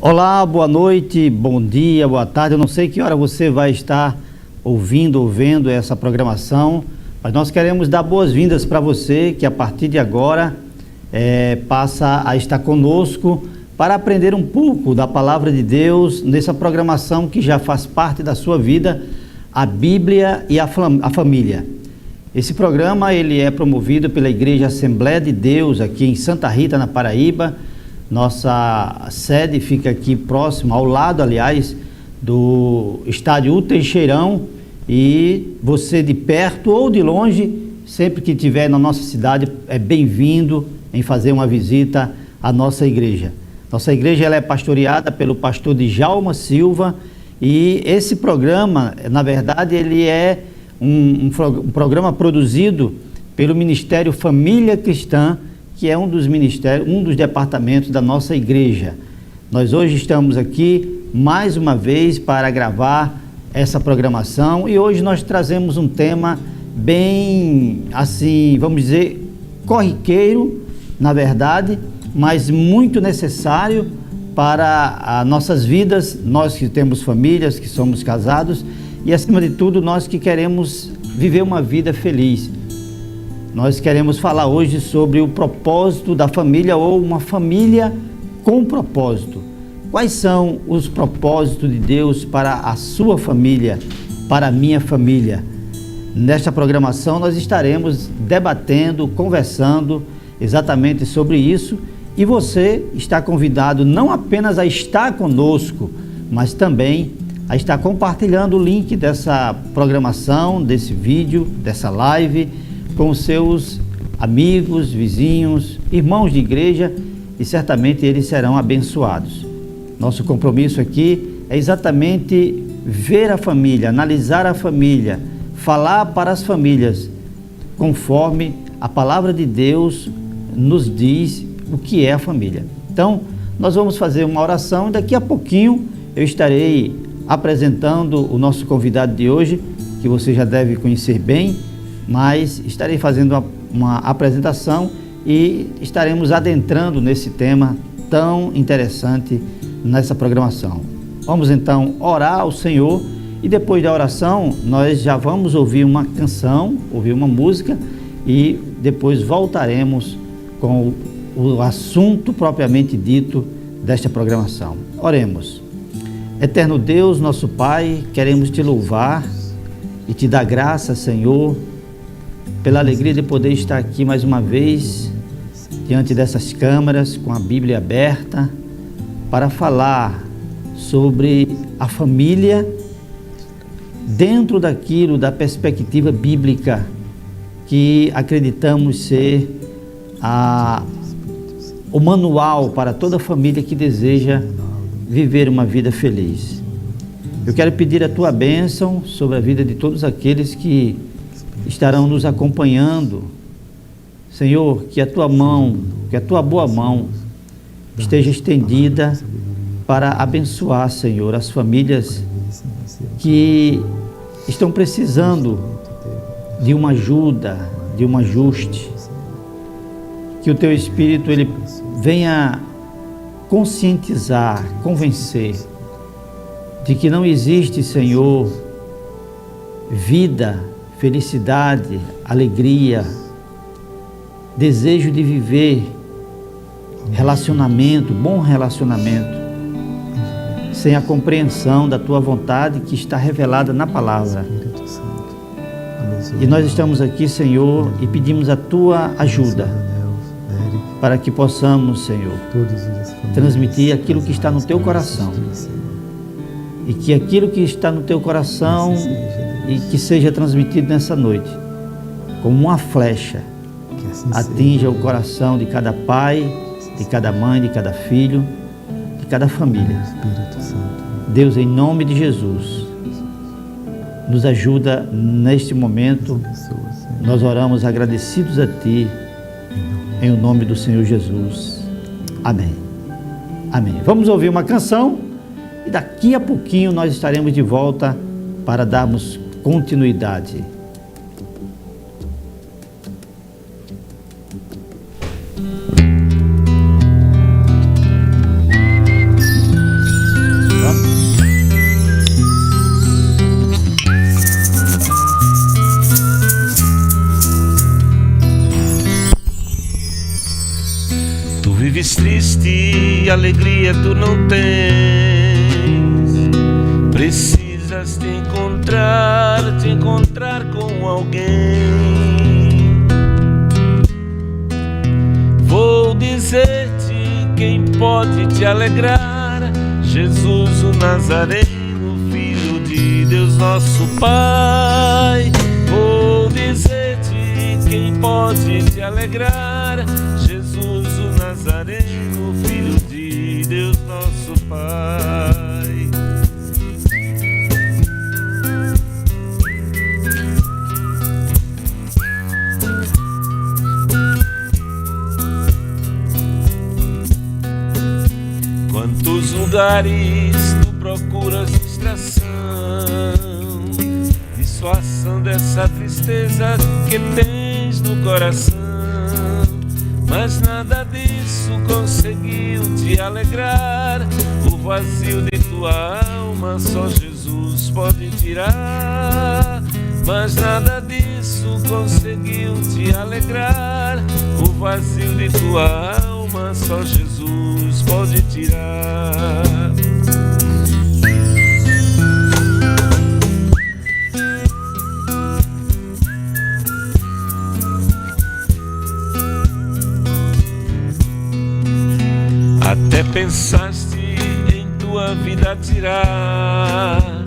Olá, boa noite, bom dia, boa tarde. Eu não sei que hora você vai estar ouvindo ou vendo essa programação, mas nós queremos dar boas-vindas para você que a partir de agora passa a estar conosco para aprender um pouco da Palavra de Deus nessa programação que já faz parte da sua vida, a Bíblia e a família. Esse programa ele é promovido pela Igreja Assembleia de Deus aqui em Santa Rita, na Paraíba. Nossa sede fica aqui próximo, ao lado, aliás, do estádio U Teixeirão, e você de perto ou de longe, sempre que estiver na nossa cidade, é bem-vindo em fazer uma visita à nossa igreja. Nossa igreja ela é pastoreada pelo pastor Djalma Silva, e esse programa, na verdade, ele é um programa produzido pelo Ministério Família Cristã, que é um dos ministérios, um dos departamentos da nossa igreja. Nós hoje estamos aqui mais uma vez para gravar essa programação, e hoje nós trazemos um tema bem, assim, vamos dizer, corriqueiro, na verdade, mas muito necessário para as nossas vidas, nós que temos famílias, que somos casados, e acima de tudo, nós que queremos viver uma vida feliz. Nós queremos falar hoje sobre o propósito da família, ou uma família com propósito. Quais são os propósitos de Deus para a sua família, para a minha família? Nesta programação nós estaremos debatendo, conversando exatamente sobre isso, e você está convidado não apenas a estar conosco, mas também a estar compartilhando o link dessa programação, desse vídeo, dessa live, com os seus amigos, vizinhos, irmãos de igreja, e certamente eles serão abençoados. Nosso compromisso aqui é exatamente ver a família, analisar a família, falar para as famílias, conforme a palavra de Deus nos diz o que é a família. Então, nós vamos fazer uma oração e daqui a pouquinho eu estarei apresentando o nosso convidado de hoje, que você já deve conhecer bem, mas estarei fazendo uma apresentação e estaremos adentrando nesse tema tão interessante nessa programação. Vamos então orar ao Senhor, e depois da oração nós já vamos ouvir uma canção, ouvir uma música, e depois voltaremos com o assunto propriamente dito desta programação. Oremos. Eterno Deus, nosso Pai, queremos te louvar e te dar graça, Senhor, pela alegria de poder estar aqui mais uma vez, diante dessas câmeras, com a Bíblia aberta, para falar sobre a família, dentro daquilo, da perspectiva bíblica, que acreditamos ser o manual para toda família que deseja viver uma vida feliz. Eu quero pedir a tua bênção sobre a vida de todos aqueles que estarão nos acompanhando. Senhor, que a tua mão, que a tua boa mão esteja estendida para abençoar, Senhor, as famílias que estão precisando de uma ajuda, de um ajuste. Que o teu Espírito ele venha conscientizar, convencer de que não existe, Senhor, vida, felicidade, alegria, desejo de viver relacionamento, bom relacionamento, sem a compreensão da tua vontade que está revelada na palavra. E nós estamos aqui, Senhor, e pedimos a tua ajuda para que possamos, Senhor, transmitir aquilo que está no teu coração, e que aquilo que está no teu coração e que seja transmitido nessa noite, como uma flecha, atinja o coração de cada pai, de cada mãe, de cada filho, de cada família. Deus, em nome de Jesus, nos ajuda neste momento. Nós oramos agradecidos a Ti, em nome do Senhor Jesus. Amém. Amém. Vamos ouvir uma canção e daqui a pouquinho nós estaremos de volta para darmos continuidade. vives triste e alegria tu não tens. Precisas te encontrar com alguém. Vou dizer-te quem pode te alegrar: Jesus o Nazareno, Filho de Deus nosso Pai. Vou dizer-te quem pode te alegrar: Jesus o Nazareno, Filho de Deus nosso Pai. Quantos lugares tu procuras distração, dissuasão dessa tristeza que tens no coração, mas nada disso conseguiu te alegrar. O vazio de tua alma só Jesus pode tirar, mas nada disso conseguiu te alegrar. O vazio de tua alma só Jesus pode tirar. Até pensaste em tua vida tirar,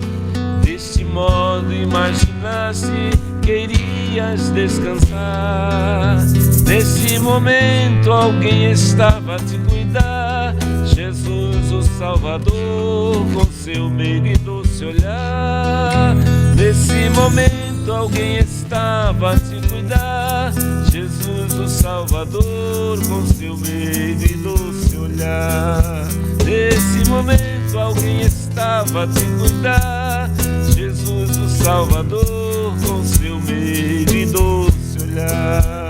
deste modo imaginaste que irias descansar. Nesse momento alguém estava a te cuidar, Jesus o Salvador, com seu meio e doce olhar. Nesse momento alguém estava a te cuidar, Jesus o Salvador, com seu meio e doce olhar. Nesse momento alguém estava a te cuidar, Jesus o Salvador, com seu meio e doce olhar.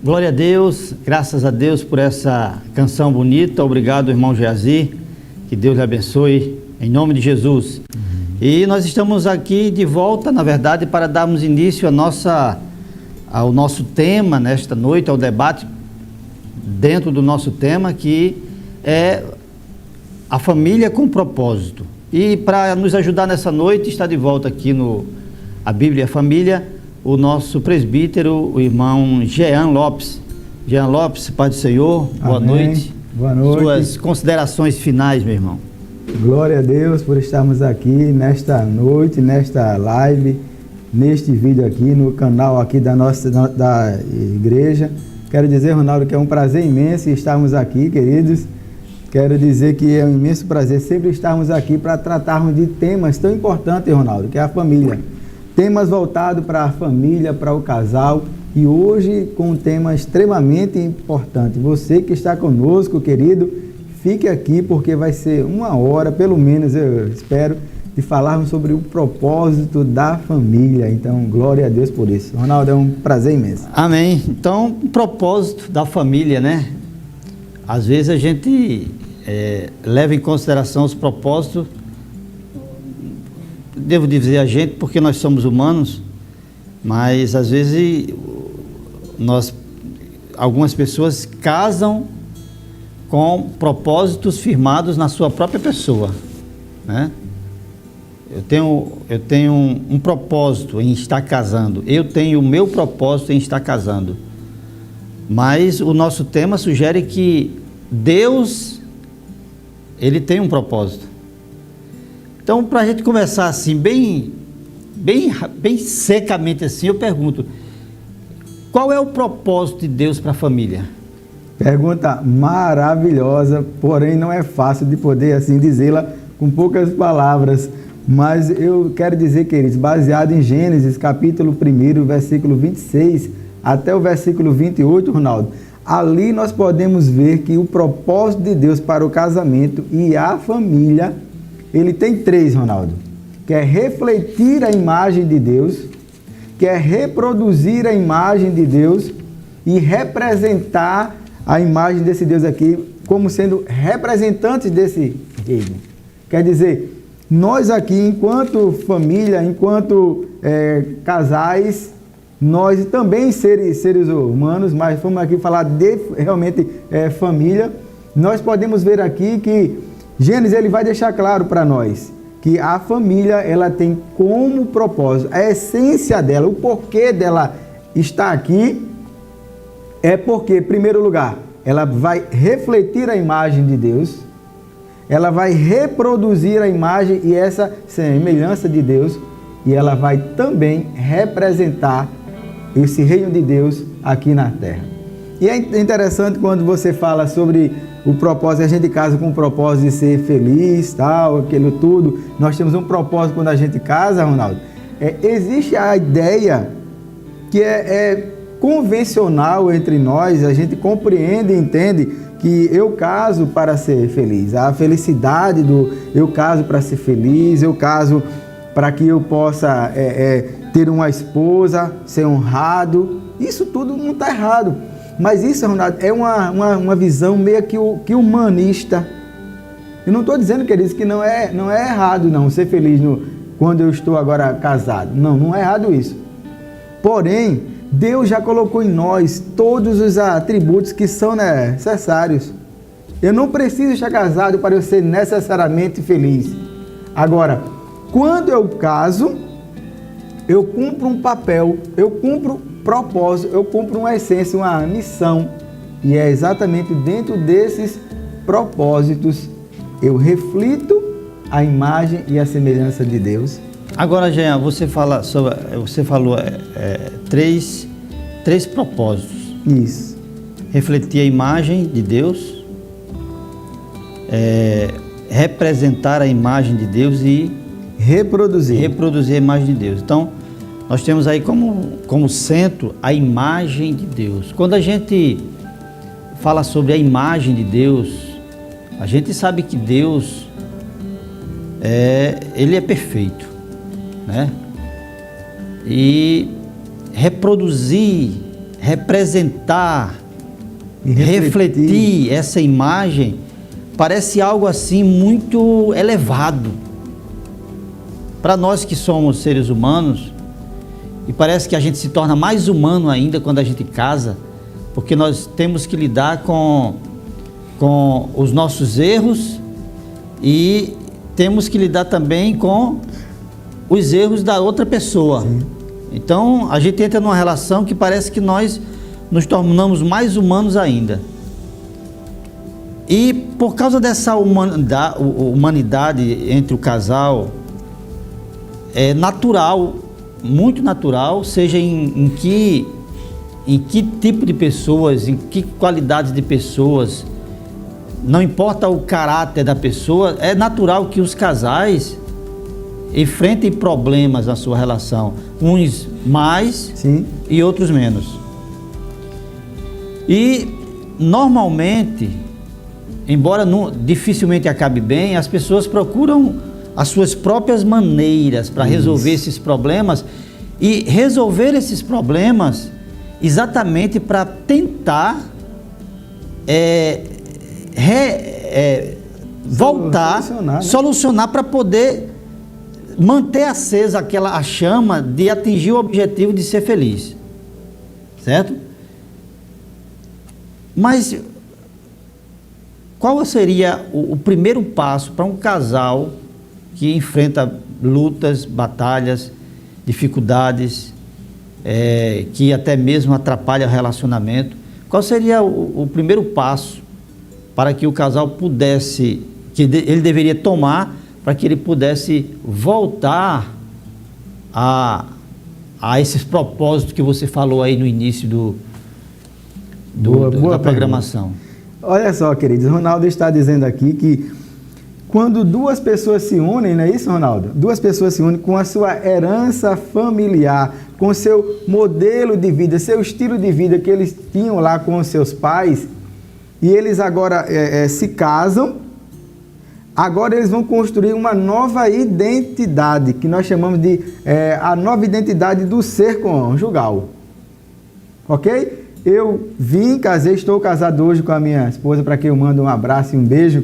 Glória a Deus, graças a Deus por essa canção bonita. Obrigado, irmão Geazi, que Deus lhe abençoe, em nome de Jesus. E nós estamos aqui de volta, na verdade, para darmos início ao nosso tema nesta noite, ao debate dentro do nosso tema, que é a família com propósito. E para nos ajudar nessa noite, está de volta aqui no A Bíblia e a Família, o nosso presbítero, o irmão Jean Lopes. Jean Lopes, Pai do Senhor, boa noite. Boa noite. Suas considerações finais, meu irmão. Glória a Deus por estarmos aqui nesta noite, nesta live, neste vídeo aqui, no canal aqui da igreja. Quero dizer, Ronaldo, que é um prazer imenso estarmos aqui, queridos. Quero dizer que é um imenso prazer sempre estarmos aqui para tratarmos de temas tão importantes, Ronaldo, que é a família. Temas voltados para a família, para o casal, e hoje com um tema extremamente importante. Você que está conosco, querido, fique aqui porque vai ser uma hora, pelo menos eu espero, de falarmos sobre o propósito da família. Então, glória a Deus por isso. Ronaldo, é um prazer imenso. Amém. Então, o propósito da família, né? Às vezes a gente leva em consideração os propósitos. Devo dizer a gente, porque nós somos humanos, mas às vezes algumas pessoas casam com propósitos firmados na sua própria pessoa, né? Eu tenho um propósito em estar casando, eu tenho o meu propósito em estar casando, mas o nosso tema sugere que Deus, Ele tem um propósito. Então, para a gente começar assim, bem secamente assim, eu pergunto, qual é o propósito de Deus para a família? Pergunta maravilhosa, porém não é fácil de poder assim dizê-la com poucas palavras, mas eu quero dizer, queridos, baseado em Gênesis, capítulo 1, versículo 26 até o versículo 28, Ronaldo, ali nós podemos ver que o propósito de Deus para o casamento e a família, ele tem três, Ronaldo, que é refletir a imagem de Deus, que é reproduzir a imagem de Deus e representar a imagem desse Deus aqui como sendo representantes desse reino. Quer dizer, nós aqui, enquanto família, enquanto casais, nós também seres humanos, mas vamos aqui falar de realmente família, nós podemos ver aqui que Gênesis ele vai deixar claro para nós que a família ela tem como propósito, a essência dela, o porquê dela estar aqui, é porque, em primeiro lugar, ela vai refletir a imagem de Deus, ela vai reproduzir a imagem e essa semelhança de Deus, e ela vai também representar esse reino de Deus aqui na terra. E é interessante quando você fala sobre o propósito, a gente casa com o propósito de ser feliz, tal, aquilo tudo. Nós temos um propósito quando a gente casa, Ronaldo. Existe a ideia que é convencional entre nós, a gente compreende e entende que eu caso para ser feliz. A felicidade do eu caso para ser feliz, eu caso para que eu possa ter uma esposa, ser honrado. Isso tudo não está errado. Mas isso, Ronaldo, é uma visão meio que humanista. Eu não estou dizendo, queridos, que não é errado não ser feliz quando eu estou agora casado. Não é errado isso. Porém, Deus já colocou em nós todos os atributos que são necessários. Eu não preciso estar casado para eu ser necessariamente feliz. Agora, quando eu caso, eu cumpro um papel, eu cumpro propósito, eu cumpro uma essência, uma missão. E é exatamente dentro desses propósitos eu reflito a imagem e a semelhança de Deus. Agora, Jean, você falou três propósitos. Isso. Refletir a imagem de Deus, representar a imagem de Deus e reproduzir a imagem de Deus. Então, nós temos aí como centro a imagem de Deus. Quando a gente fala sobre a imagem de Deus, a gente sabe que Deus ele é perfeito, né? E reproduzir, representar, refletir essa imagem parece algo assim muito elevado para nós que somos seres humanos. E parece que a gente se torna mais humano ainda quando a gente casa, porque nós temos que lidar com os nossos erros e temos que lidar também com os erros da outra pessoa. Sim. Então, a gente entra numa relação que parece que nós nos tornamos mais humanos ainda. E por causa dessa humanidade entre o casal, é natural, muito natural, seja em que tipo de pessoas, em que qualidade de pessoas, não importa o caráter da pessoa, é natural que os casais enfrentem problemas na sua relação, uns mais Sim. e outros menos. E normalmente, embora dificilmente acabe bem, as pessoas procuram as suas próprias maneiras para resolver esses problemas e resolver esses problemas exatamente para tentar solucionar para poder manter acesa a chama de atingir o objetivo de ser feliz, certo? Mas qual seria o primeiro passo para um casal que enfrenta lutas, batalhas, dificuldades, que até mesmo atrapalha o relacionamento? Qual seria o primeiro passo para que o casal pudesse, ele deveria tomar para que ele pudesse voltar a esses propósitos que você falou aí no início da programação? Olha só, queridos, Ronaldo está dizendo aqui que quando duas pessoas se unem, não é isso, Ronaldo? Duas pessoas se unem com a sua herança familiar, com o seu modelo de vida, seu estilo de vida que eles tinham lá com os seus pais, e eles agora se casam, agora eles vão construir uma nova identidade, que nós chamamos de a nova identidade do ser conjugal. Ok? eu casei, estou casado hoje com a minha esposa, para quem eu mando um abraço e um beijo,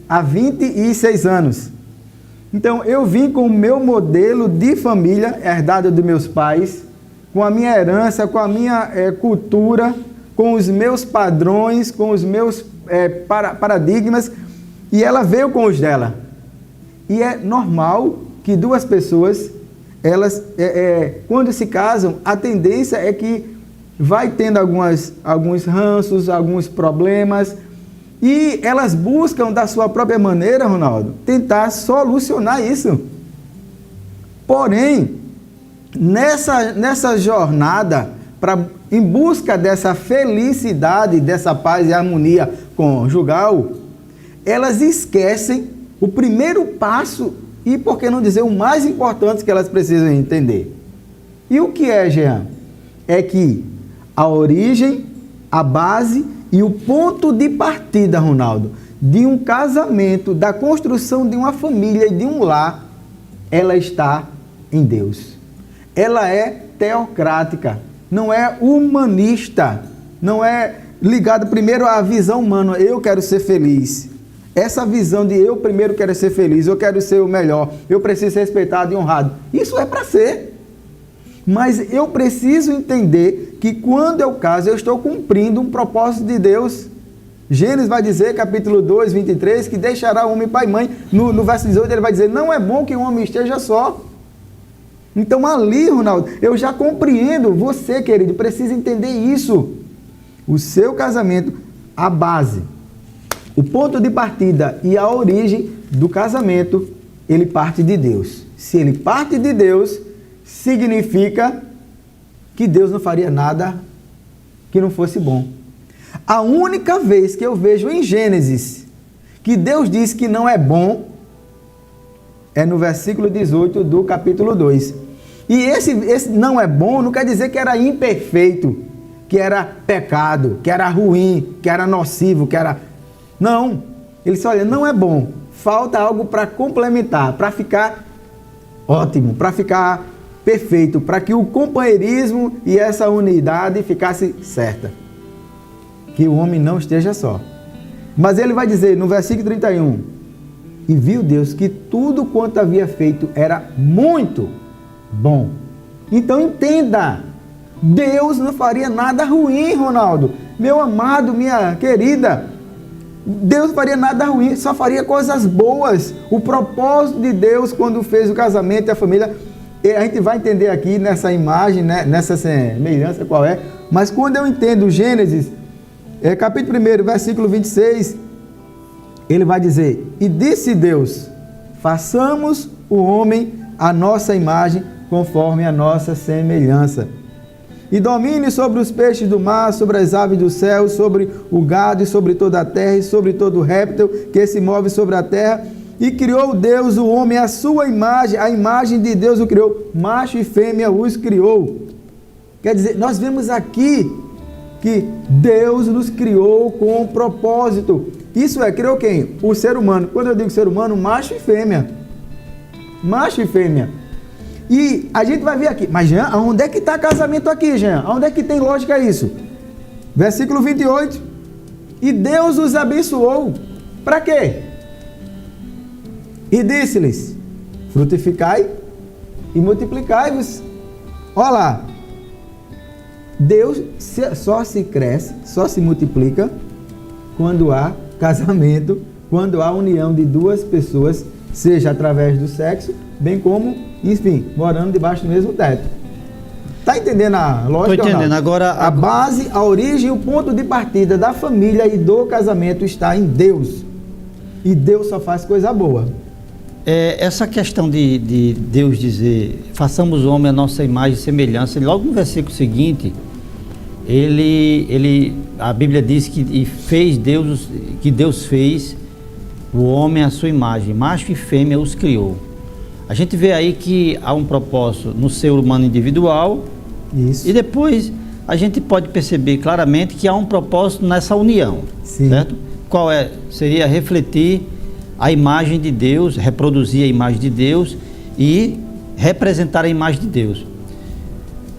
há 26 anos. Então, eu vim com o meu modelo de família, herdado dos meus pais, com a minha herança, com a minha cultura, com os meus padrões, com os meus paradigmas, e ela veio com os dela. E é normal que duas pessoas, elas, quando se casam, a tendência é que vai tendo alguns ranços, alguns problemas, e elas buscam da sua própria maneira, Ronaldo, tentar solucionar isso. Porém, nessa jornada, em busca dessa felicidade, dessa paz e harmonia conjugal, elas esquecem o primeiro passo e, por que não dizer, o mais importante que elas precisam entender. E o que é, Jean? É que a origem, a base e o ponto de partida, Ronaldo, de um casamento, da construção de uma família e de um lar, ela está em Deus. Ela é teocrática, não é humanista, não é ligada primeiro à visão humana, eu quero ser feliz. Essa visão de eu primeiro quero ser feliz, eu quero ser o melhor, eu preciso ser respeitado e honrado. Isso é para ser. Mas eu preciso entender que quando eu caso, eu estou cumprindo um propósito de Deus. Gênesis vai dizer, capítulo 2, 23, que deixará o homem pai e mãe. No verso 18 ele vai dizer, não é bom que o homem esteja só. Então ali, Ronaldo, eu já compreendo, você, querido, precisa entender isso. O seu casamento, a base, o ponto de partida e a origem do casamento, ele parte de Deus. Se ele parte de Deus, significa que Deus não faria nada que não fosse bom. A única vez que eu vejo em Gênesis que Deus diz que não é bom é no versículo 18 do capítulo 2. E esse não é bom não quer dizer que era imperfeito, que era pecado, que era ruim, que era nocivo, que era... Não, ele disse, olha, não é bom, falta algo para complementar, para ficar ótimo, para ficar perfeito, para que o companheirismo e essa unidade ficasse certa. Que o homem não esteja só. Mas ele vai dizer no versículo 31, e viu Deus que tudo quanto havia feito era muito bom. Então entenda, Deus não faria nada ruim, Ronaldo. Meu amado, minha querida, Deus não faria nada ruim, só faria coisas boas. O propósito de Deus quando fez o casamento e a família, a gente vai entender aqui nessa imagem, né, nessa semelhança qual é, mas quando eu entendo Gênesis, capítulo 1, versículo 26, ele vai dizer, e disse Deus, façamos o homem à nossa imagem, conforme a nossa semelhança. E domine sobre os peixes do mar, sobre as aves do céu, sobre o gado e sobre toda a terra, e sobre todo réptil que se move sobre a terra. E criou Deus o homem à sua imagem, a imagem de Deus o criou, macho e fêmea os criou. Quer dizer, nós vemos aqui que Deus nos criou com um propósito. Isso criou quem? O ser humano. Quando eu digo ser humano, macho e fêmea. Macho e fêmea. E a gente vai ver aqui, mas Jean, onde é que está casamento aqui, Jean? Onde é que tem lógica isso? Versículo 28. E Deus os abençoou. Para quê? E disse-lhes, frutificai e multiplicai-vos. Olha lá, Deus só se cresce, só se multiplica quando há casamento, quando há união de duas pessoas, seja através do sexo, bem como, enfim, morando debaixo do mesmo teto. Está entendendo a lógica? Estou entendendo. Agora, a base, a origem, o ponto de partida da família e do casamento está em Deus. E Deus só faz coisa boa. Essa questão de Deus dizer, façamos o homem a nossa imagem e semelhança, logo no versículo seguinte, a Bíblia diz que Deus fez o homem à sua imagem, macho e fêmea os criou. A gente vê aí que há um propósito no ser humano individual. Isso. E depois a gente pode perceber claramente que há um propósito nessa união. Sim. Certo? Qual é? Seria refletir a imagem de Deus, reproduzir a imagem de Deus e representar a imagem de Deus.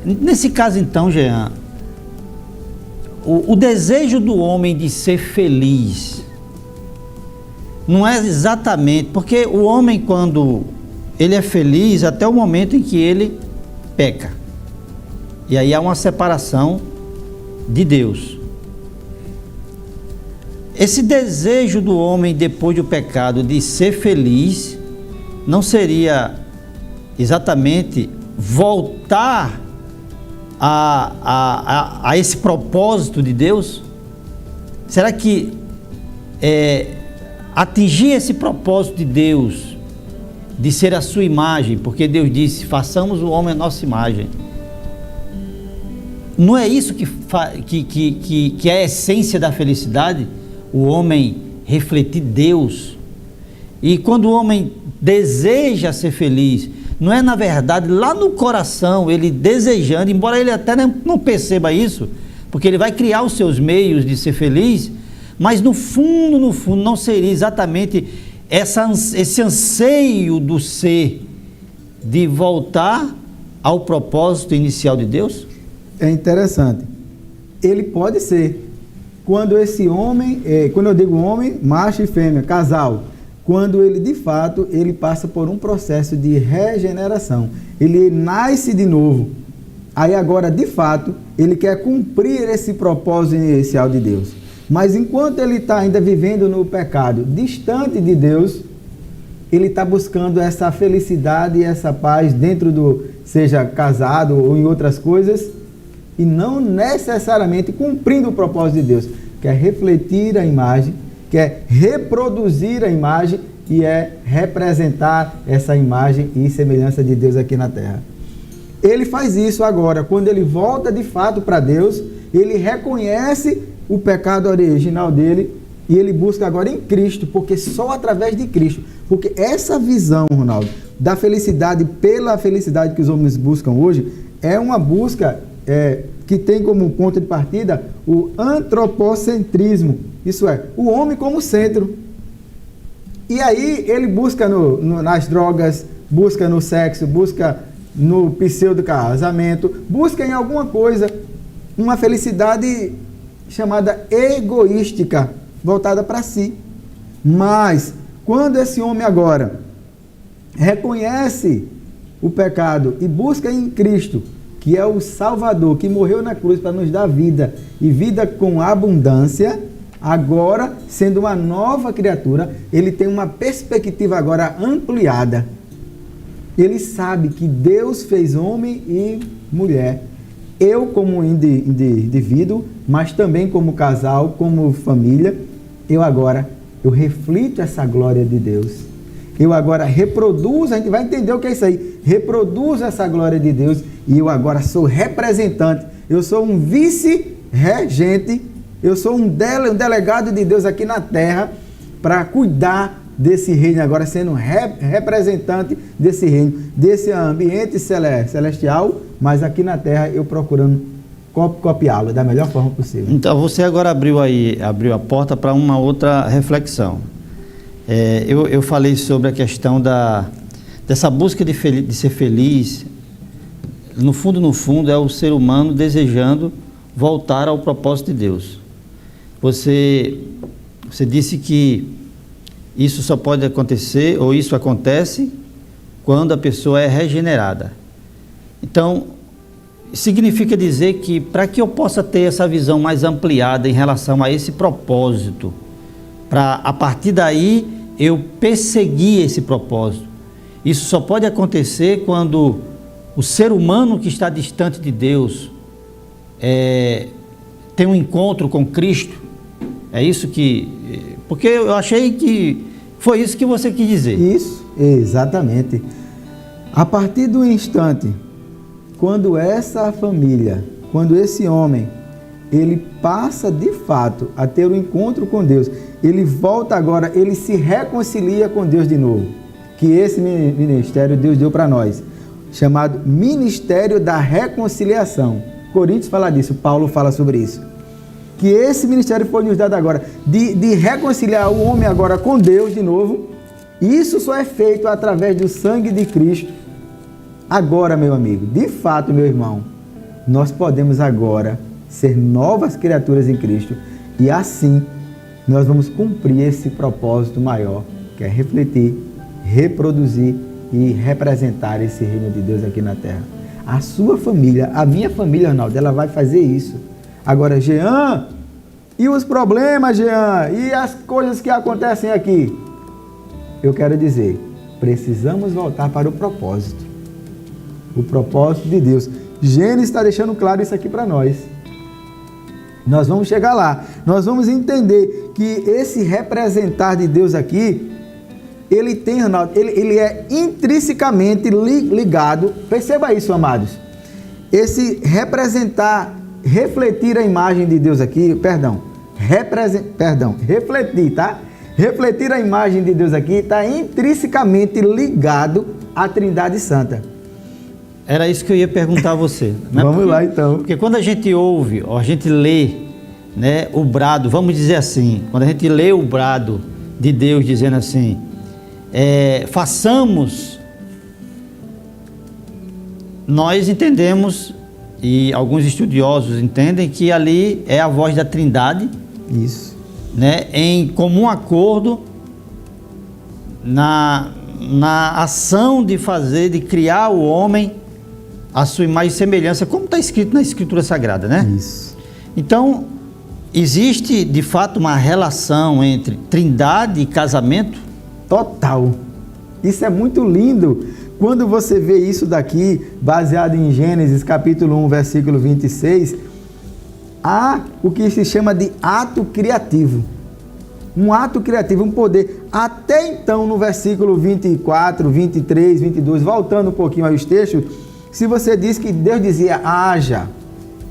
Nesse caso então, Jean, o desejo do homem de ser feliz não é exatamente, porque o homem, quando ele é feliz até o momento em que ele peca, e aí há uma separação de Deus. Esse desejo do homem depois do pecado de ser feliz não seria exatamente voltar a esse propósito de Deus? Será que atingir esse propósito de Deus, de ser a sua imagem, porque Deus disse, façamos o homem a nossa imagem, não é isso que é a essência da felicidade? O homem refletir Deus. E quando o homem deseja ser feliz, não é na verdade lá no coração, ele desejando, embora ele até não perceba isso, porque ele vai criar os seus meios de ser feliz, mas no fundo, não seria exatamente esse anseio do ser de voltar ao propósito inicial de Deus? É interessante. Ele pode ser. Quando esse homem, quando eu digo homem, macho e fêmea, casal, quando ele de fato, ele passa por um processo de regeneração, ele nasce de novo, aí agora de fato, ele quer cumprir esse propósito inicial de Deus, mas enquanto ele está ainda vivendo no pecado, distante de Deus, ele está buscando essa felicidade e essa paz dentro do, seja casado ou em outras coisas, e não necessariamente cumprindo o propósito de Deus, quer refletir a imagem, quer reproduzir a imagem e representar essa imagem e semelhança de Deus aqui na terra. Ele faz isso agora, quando ele volta de fato para Deus, ele reconhece o pecado original dele e ele busca agora em Cristo, porque só através de Cristo, porque essa visão, Ronaldo, da felicidade pela felicidade que os homens buscam hoje, é uma busca que tem como ponto de partida o antropocentrismo, isso é, o homem como centro. E aí ele busca nas drogas, busca no sexo, busca no pseudo-casamento, busca em alguma coisa uma felicidade chamada egoística, voltada para si. Mas quando esse homem agora reconhece o pecado e busca em Cristo, que é o Salvador, que morreu na cruz para nos dar vida, e vida com abundância, agora, sendo uma nova criatura, ele tem uma perspectiva agora ampliada. Ele sabe que Deus fez homem e mulher. Eu como indivíduo, mas também como casal, como família, eu reflito essa glória de Deus. Eu agora reproduzo, a gente vai entender o que é isso aí, reproduzo essa glória de Deus e eu agora sou representante, eu sou um vice-regente, eu sou um delegado de Deus aqui na terra para cuidar desse reino, agora sendo representante desse reino, desse ambiente celestial, mas aqui na terra eu procurando copiá-lo da melhor forma possível. Então você agora abriu a porta para uma outra reflexão. Eu falei sobre a questão dessa busca de ser feliz. No fundo, é o ser humano desejando voltar ao propósito de Deus. Você disse que isso só pode acontecer, ou isso acontece, quando a pessoa é regenerada. Então, significa dizer que para que eu possa ter essa visão mais ampliada em relação a esse propósito, para a partir daí eu perseguir esse propósito, isso só pode acontecer quando o ser humano que está distante de Deus tem um encontro com Cristo. É isso que... Porque eu achei que foi isso que você quis dizer. Isso, exatamente. A partir do instante, quando essa família, quando esse homem, ele passa de fato a ter um encontro com Deus, ele volta agora, ele se reconcilia com Deus de novo. Que esse ministério Deus deu para nós, chamado Ministério da Reconciliação. Coríntios fala disso, Paulo fala sobre isso. Que esse ministério foi nos dado agora, de reconciliar o homem agora com Deus de novo. Isso só é feito através do sangue de Cristo. Agora, meu amigo, de fato, meu irmão, nós podemos agora ser novas criaturas em Cristo, e assim nós vamos cumprir esse propósito maior, que é refletir, reproduzir e representar esse reino de Deus aqui na terra. A sua família, a minha família, Arnaldo, ela vai fazer isso. Agora, Jean, e os problemas, Jean? E as coisas que acontecem aqui? Eu quero dizer, precisamos voltar para o propósito. O propósito de Deus. Gênesis está deixando claro isso aqui para nós. Nós vamos chegar lá. Nós vamos entender que esse representar de Deus aqui, ele tem, Arnaldo, ele é intrinsecamente ligado. Perceba isso, amados. Esse representar, refletir a imagem de Deus aqui, refletir, tá? Refletir a imagem de Deus aqui está intrinsecamente ligado à Trindade Santa. Era isso que eu ia perguntar a você. Né? Vamos lá, então. Porque quando a gente ouve, ou a gente lê, né, o brado, vamos dizer assim, quando a gente lê o brado de Deus dizendo assim, façamos, nós entendemos, e alguns estudiosos entendem, que ali é a voz da Trindade. Isso. Né, em comum acordo na ação de fazer, de criar o homem à sua imagem e semelhança, como está escrito na Escritura Sagrada, né? Isso. Então, existe de fato uma relação entre Trindade e casamento? Total. Isso é muito lindo. Quando você vê isso daqui, baseado em Gênesis capítulo 1, versículo 26, há o que se chama de ato criativo. Um ato criativo, um poder. Até então, no versículo 24, 23, 22, voltando um pouquinho aos textos, se você diz que Deus dizia, haja,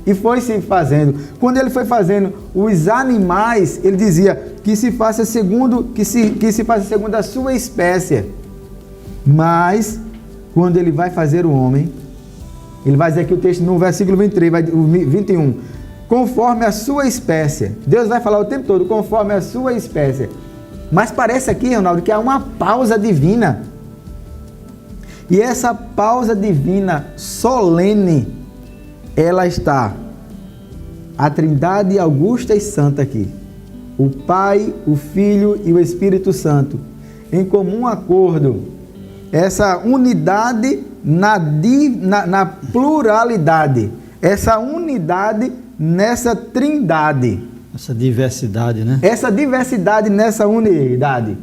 e foi se fazendo. Quando ele foi fazendo os animais, ele dizia que se faça segundo a sua espécie. Mas, quando ele vai fazer o homem, ele vai dizer aqui o texto no versículo 23, 21, conforme a sua espécie. Deus vai falar o tempo todo, conforme a sua espécie. Mas parece aqui, Ronaldo, que há uma pausa divina. E essa pausa divina solene, ela está, a Trindade augusta e santa aqui. O Pai, o Filho e o Espírito Santo, em comum acordo. Essa unidade na pluralidade. Essa unidade nessa trindade. Essa diversidade, né? Essa diversidade nessa unidade.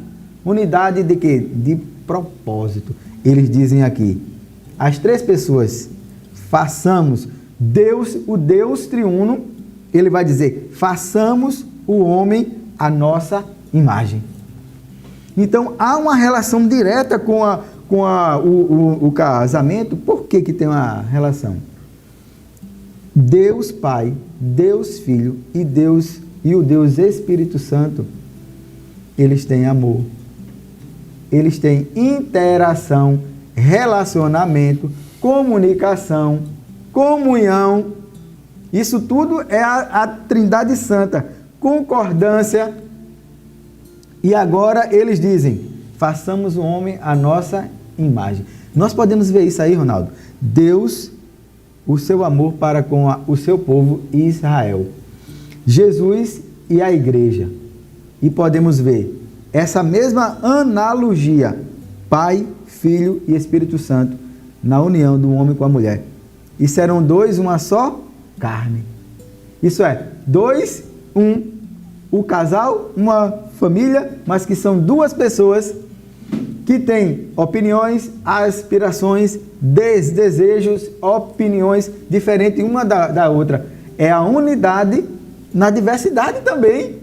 Unidade de quê? De propósito. Eles dizem aqui, as três pessoas, façamos Deus, o Deus triuno, ele vai dizer, façamos o homem à nossa imagem. Então, há uma relação direta com o casamento. Por que tem uma relação? Deus Pai, Deus Filho e o Deus Espírito Santo, eles têm amor, eles têm interação, relacionamento, comunicação, comunhão. Isso tudo é a Trindade Santa, concordância. E agora eles dizem, façamos o homem à nossa imagem. Nós podemos ver isso aí, Ronaldo. Deus, o seu amor para com o seu povo Israel. Jesus e a igreja. E podemos ver essa mesma analogia, Pai, Filho e Espírito Santo, na união do homem com a mulher. E serão dois, uma só carne. Isso é, dois, um. O casal, uma família, mas que são duas pessoas que têm opiniões, aspirações, desejos, opiniões diferentes uma da outra. É a unidade na diversidade também.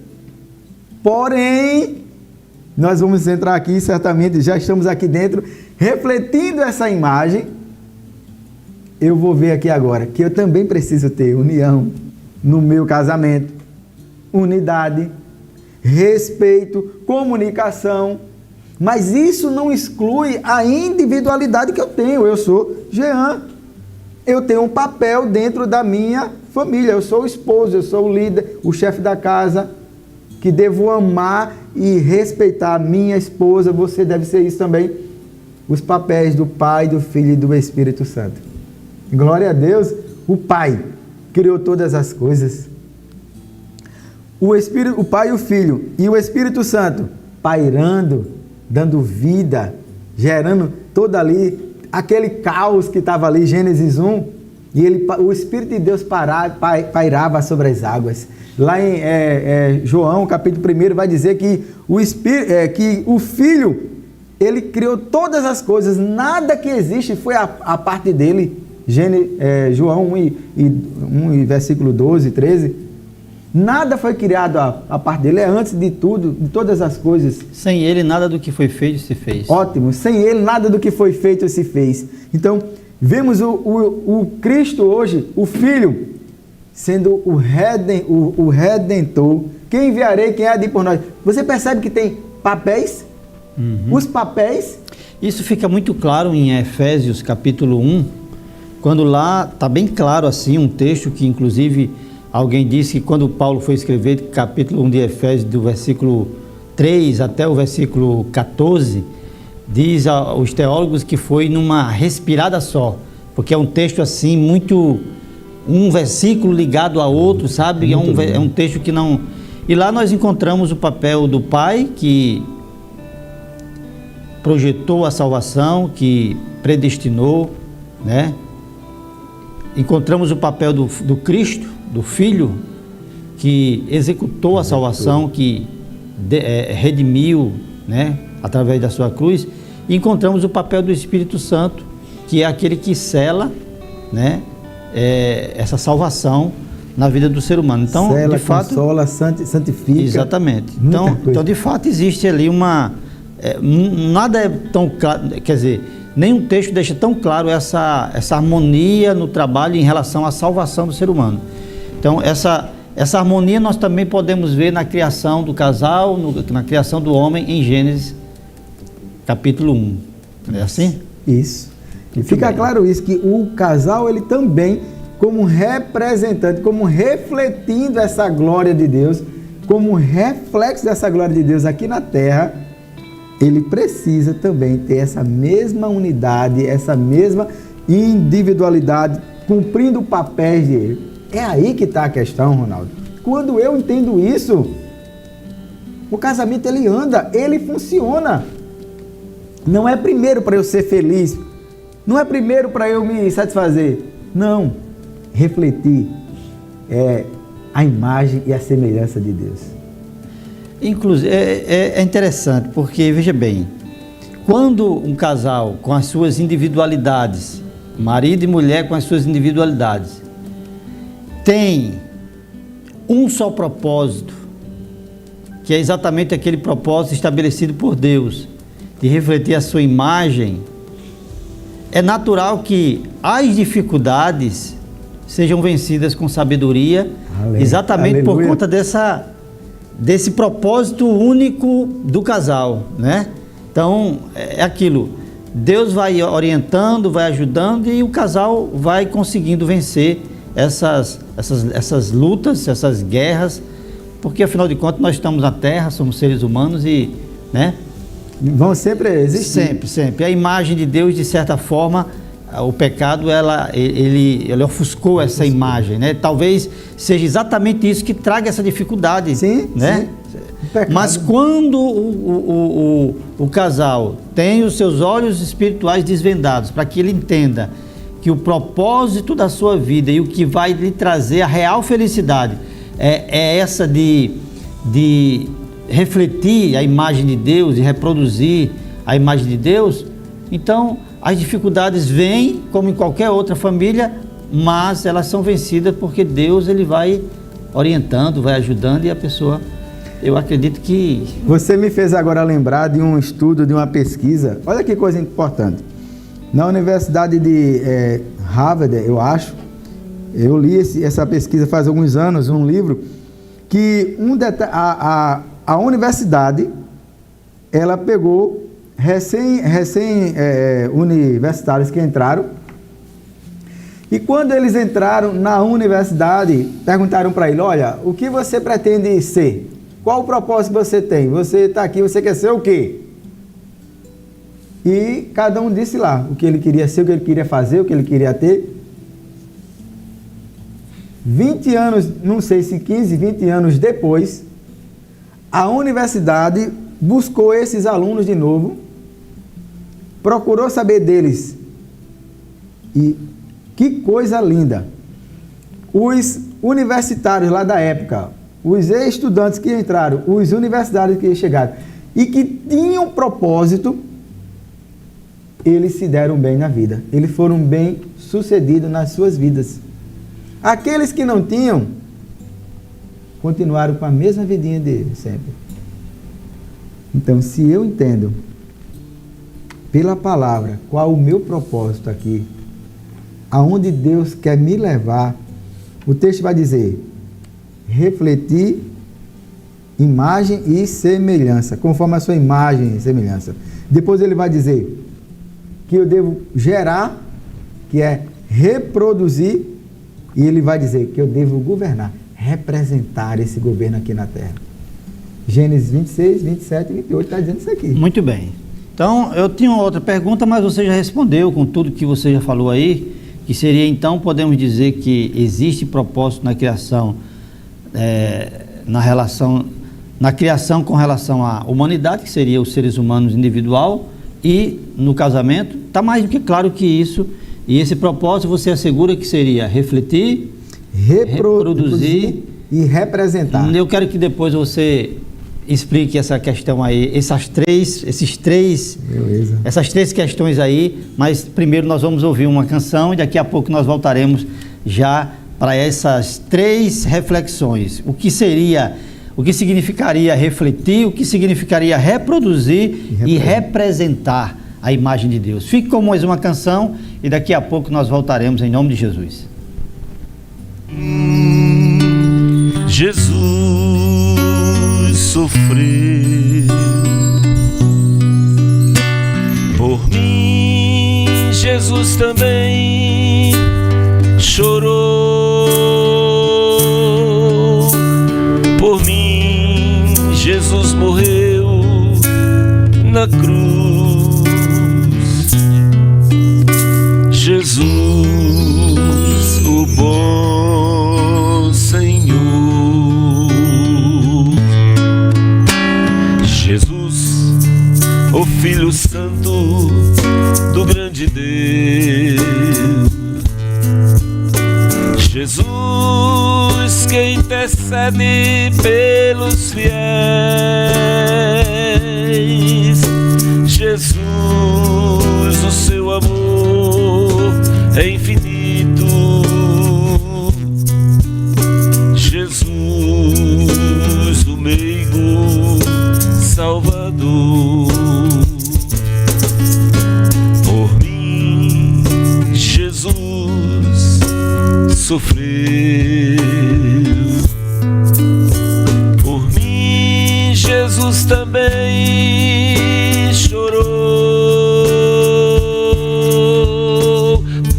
Porém, nós vamos entrar aqui, certamente já estamos aqui dentro, refletindo essa imagem. Eu vou ver aqui agora que eu também preciso ter união no meu casamento, unidade, respeito, comunicação, mas isso não exclui a individualidade que eu tenho. Eu sou Jean, eu tenho um papel dentro da minha família, eu sou o esposo, eu sou o líder, o chefe da casa, que devo amar e respeitar a minha esposa. Você deve ser isso também. Os papéis do Pai, do Filho e do Espírito Santo. Glória a Deus. O Pai, criou todas as coisas. O Pai e o Filho e o Espírito Santo pairando, dando vida, gerando todo ali, aquele caos que estava ali, Gênesis 1, e o Espírito de Deus pairava sobre as águas. Lá em João, capítulo 1, vai dizer que o Filho, ele criou todas as coisas, nada que existe foi a parte dele. João 1, versículo 12, 13. Nada foi criado a parte dele, é antes de tudo, de todas as coisas. Sem ele, nada do que foi feito se fez. Ótimo, sem ele, nada do que foi feito se fez. Então, vemos o Cristo hoje, o Filho, sendo o Redentor. Quem enviarei, quem há de ir por nós? Você percebe que tem papéis? Os papéis. Isso fica muito claro em Efésios capítulo 1, quando lá está bem claro assim, um texto que inclusive alguém disse que quando Paulo foi escrever capítulo 1 de Efésios, do versículo 3 até o versículo 14, diz aos teólogos que foi numa respirada só, porque é um texto assim muito, um versículo ligado a outro, sabe? É um texto que não... E lá nós encontramos o papel do Pai, que projetou a salvação, que predestinou, né? Encontramos o papel do Cristo, do Filho, que executou a salvação, que redimiu, né, através da sua cruz. E encontramos o papel do Espírito Santo, que é aquele que sela, né, essa salvação na vida do ser humano. Então, sela, de fato, consola, santifica. Exatamente. Então, de fato, existe ali uma... nada é tão claro, quer dizer, nenhum texto deixa tão claro essa harmonia no trabalho em relação à salvação do ser humano. Então, essa harmonia nós também podemos ver na criação do casal, na criação do homem em Gênesis capítulo 1. É assim? Isso. E fica claro isso, que o casal, ele também, como representante, como refletindo essa glória de Deus, como reflexo dessa glória de Deus aqui na terra, ele precisa também ter essa mesma unidade, essa mesma individualidade, cumprindo papéis dele. É aí que está a questão, Ronaldo. Quando eu entendo isso, o casamento ele anda, ele funciona. Não é primeiro para eu ser feliz, não é primeiro para eu me satisfazer. Não, refletir a imagem e a semelhança de Deus. Inclusive, é interessante, porque, veja bem, quando um casal com as suas individualidades, marido e mulher com as suas individualidades, tem um só propósito, que é exatamente aquele propósito estabelecido por Deus, de refletir a sua imagem, é natural que as dificuldades sejam vencidas com sabedoria, exatamente por conta desse propósito único do casal, né? Então, é aquilo, Deus vai orientando, vai ajudando e o casal vai conseguindo vencer essas lutas, essas guerras, porque afinal de contas nós estamos na Terra, somos seres humanos e, né? Vão sempre existir. Sempre. A imagem de Deus, de certa forma, o pecado, ele ofuscou essa imagem, né? Talvez seja exatamente isso que traga essa dificuldade, né? Sim. Mas quando o casal tem os seus olhos espirituais desvendados, para que ele entenda que o propósito da sua vida e o que vai lhe trazer a real felicidade é essa de refletir a imagem de Deus e reproduzir a imagem de Deus, então as dificuldades vêm como em qualquer outra família, mas elas são vencidas porque Deus ele vai orientando, vai ajudando e a pessoa, eu acredito que... Você me fez agora lembrar de um estudo, de uma pesquisa, olha que coisa importante. Na Universidade de Harvard, eu acho, eu li essa pesquisa faz alguns anos, um livro, que a universidade, ela pegou universitários que entraram, e quando eles entraram na universidade, perguntaram para ele, olha, o que você pretende ser? Qual o propósito que você tem? Você está aqui, você quer ser o quê? E cada um disse lá o que ele queria ser, o que ele queria fazer, o que ele queria ter. 20 anos, não sei se 15, 20 anos depois, a universidade buscou esses alunos de novo, procurou saber deles. E que coisa linda! Os universitários lá da época, os estudantes que entraram, os universitários que chegaram e que tinham propósito, eles se deram bem na vida. Eles foram bem sucedidos nas suas vidas. Aqueles que não tinham, continuaram com a mesma vidinha de sempre. Então, se eu entendo pela palavra qual o meu propósito aqui, aonde Deus quer me levar, o texto vai dizer: refletir imagem e semelhança, conforme a sua imagem e semelhança. Depois ele vai dizer que eu devo gerar, que é reproduzir, e ele vai dizer que eu devo governar, representar esse governo aqui na terra. Gênesis 26, 27 e 28 está dizendo isso aqui. Muito bem. Então, eu tinha uma outra pergunta, mas você já respondeu com tudo que você já falou aí, que seria, então, podemos dizer que existe propósito na criação, na criação com relação à humanidade, que seria os seres humanos individual, e no casamento, está mais do que claro que isso, e esse propósito você assegura que seria refletir, reproduzir e representar. Eu quero que depois você explique essa questão aí, essas três questões aí, mas primeiro nós vamos ouvir uma canção e daqui a pouco nós voltaremos já para essas três reflexões. O que significaria refletir, o que significaria reproduzir e representar a imagem de Deus. Fique com mais uma canção e daqui a pouco nós voltaremos em nome de Jesus. Jesus sofreu por mim, Jesus também chorou por mim, Jesus morreu na cruz. Jesus, o bom Senhor, Jesus, o Filho Santo do grande Deus, Jesus que intercede pelos fiéis, Jesus, o seu amor é infinito, Jesus, o meigo Salvador, por mim Jesus sofreu, por mim Jesus também chorou,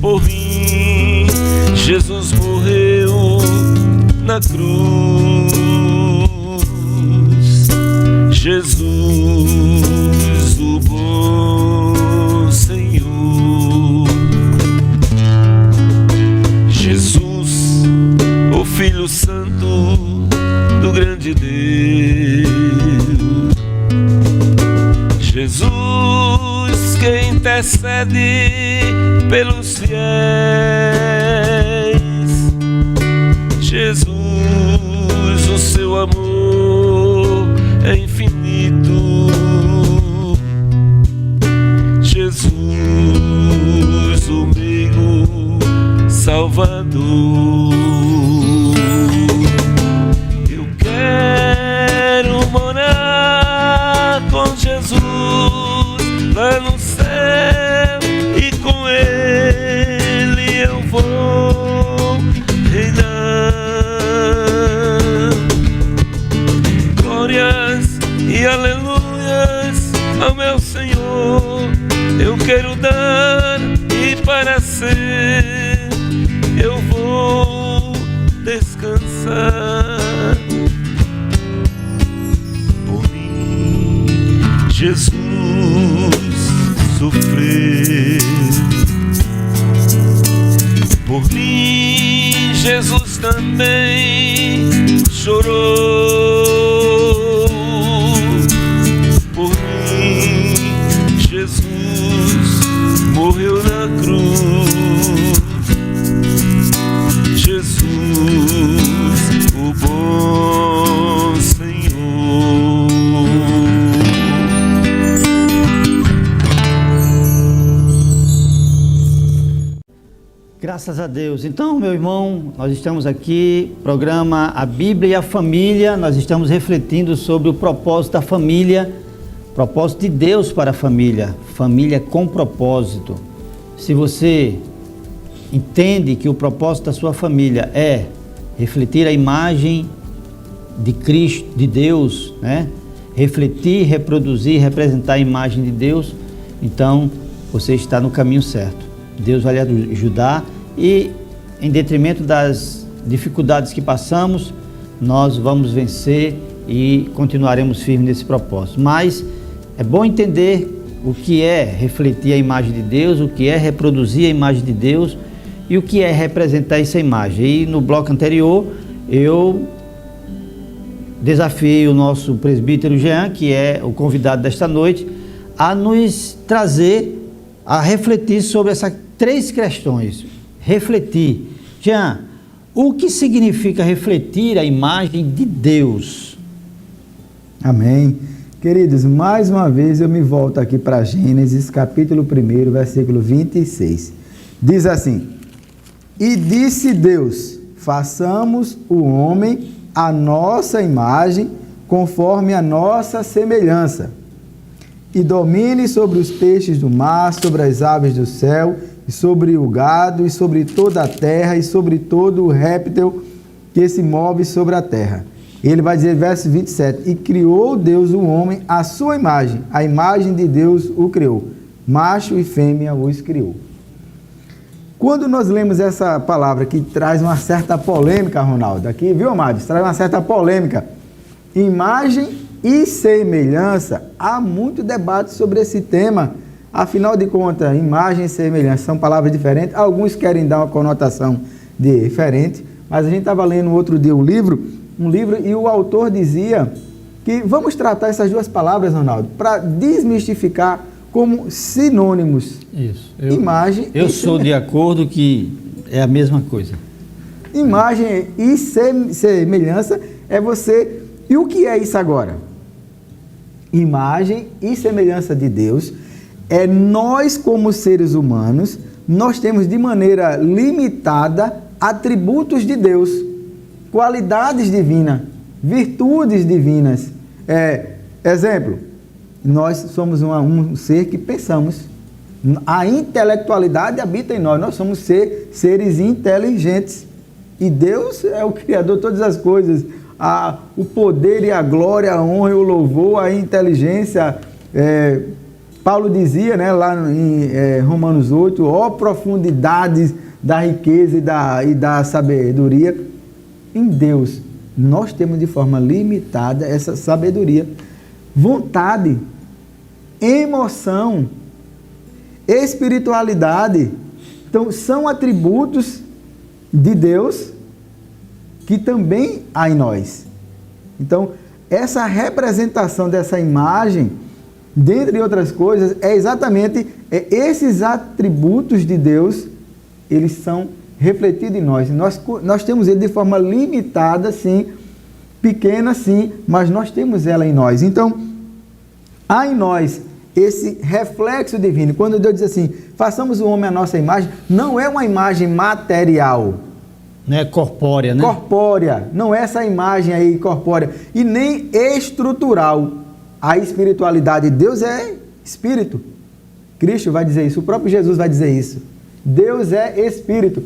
por mim Jesus morreu na cruz. Jesus, o bom Senhor, Jesus, o Filho Santo do grande Deus, Jesus que intercede pelos fiéis, Jesus, o seu amor é infinito, Jesus, o meigo Salvador. Eu quero morar com Jesus lá no céu e com Ele eu vou reinar. Glórias e aleluias ao meu Senhor, eu quero dar e para ser eu vou descansar. Por mim Jesus sofreu, por mim Jesus também chorou por mim. Jesus morreu na cruz. Jesus, o bom Senhor. Graças a Deus. Então, meu irmão, nós estamos aqui, programa A Bíblia e a Família. Nós estamos refletindo sobre o propósito da família, propósito de Deus para a família, família com propósito. Se você entende que o propósito da sua família é refletir a imagem de Cristo, de Deus, né? Refletir, reproduzir, representar a imagem de Deus, então você está no caminho certo. Deus vai lhe ajudar e, em detrimento das dificuldades que passamos, nós vamos vencer e continuaremos firmes nesse propósito. Mas é bom entender o que é refletir a imagem de Deus, o que é reproduzir a imagem de Deus e o que é representar essa imagem. E no bloco anterior eu desafiei o nosso presbítero Jean, que é o convidado desta noite, a nos trazer, a refletir sobre essas 3 questões. Refletir. Jean, o que significa refletir a imagem de Deus? Amém. Queridos, mais uma vez eu me volto aqui para Gênesis, capítulo 1, versículo 26. Diz assim: E disse Deus, façamos o homem à nossa imagem, conforme a nossa semelhança, e domine sobre os peixes do mar, sobre as aves do céu, e sobre o gado, e sobre toda a terra, e sobre todo o réptil que se move sobre a terra. Ele vai dizer, verso 27, e criou Deus o homem à sua imagem, a imagem de Deus o criou, macho e fêmea os criou. Quando nós lemos essa palavra que traz uma certa polêmica, Ronaldo, aqui, viu, amados? Traz uma certa polêmica. Imagem e semelhança, há muito debate sobre esse tema. Afinal de contas, imagem e semelhança são palavras diferentes. Alguns querem dar uma conotação diferente, mas a gente estava lendo outro dia um livro e o autor dizia que vamos tratar essas duas palavras, Ronaldo, para desmistificar como sinônimos. Isso. Imagem eu sou de acordo que é a mesma coisa. Imagem e semelhança é você... E o que é isso agora? Imagem e semelhança de Deus é nós, como seres humanos, nós temos de maneira limitada atributos de Deus, qualidades divinas, virtudes divinas. Exemplo, nós somos um ser que pensamos. A intelectualidade habita em nós. Nós somos seres inteligentes. E Deus é o Criador de todas as coisas. O poder e a glória, a honra e o louvor, a inteligência. Paulo dizia, né, lá em Romanos 8, ó profundidades da riqueza e da sabedoria. Em Deus, nós temos de forma limitada essa sabedoria. Vontade, emoção, espiritualidade. Então, são atributos de Deus que também há em nós. Então, essa representação dessa imagem, dentre outras coisas, é exatamente esses atributos de Deus, eles são refletidos em nós. Nós temos ele de forma limitada, sim, pequena, sim, mas nós temos ela em nós. Então, há em nós esse reflexo divino. Quando Deus diz assim, façamos o homem à nossa imagem, não é uma imagem material. Não é corpórea, né? Corpórea, não é essa imagem aí corpórea. E nem estrutural. A espiritualidade de Deus é espírito. Cristo vai dizer isso, o próprio Jesus vai dizer isso. Deus é espírito.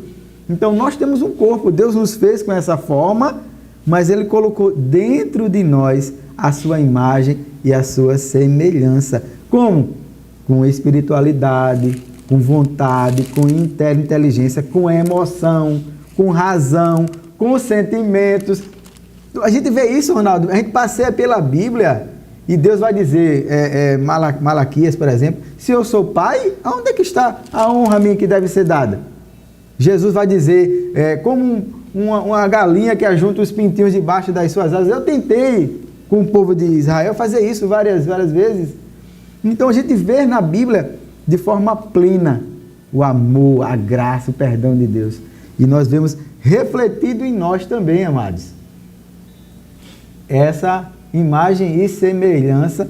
Então nós temos um corpo, Deus nos fez com essa forma, mas Ele colocou dentro de nós a sua imagem e a sua semelhança. Como? Com espiritualidade, com vontade, com inteligência, com emoção, com razão, com sentimentos. A gente vê isso, Ronaldo, a gente passeia pela Bíblia e Deus vai dizer, Malaquias, por exemplo, se eu sou pai, aonde é que está a honra minha que deve ser dada? Jesus vai dizer, como uma galinha que ajunta os pintinhos debaixo das suas asas. Eu tentei com o povo de Israel fazer isso várias vezes. Então a gente vê na Bíblia de forma plena o amor, a graça, o perdão de Deus. E nós vemos refletido em nós também, amados, essa imagem e semelhança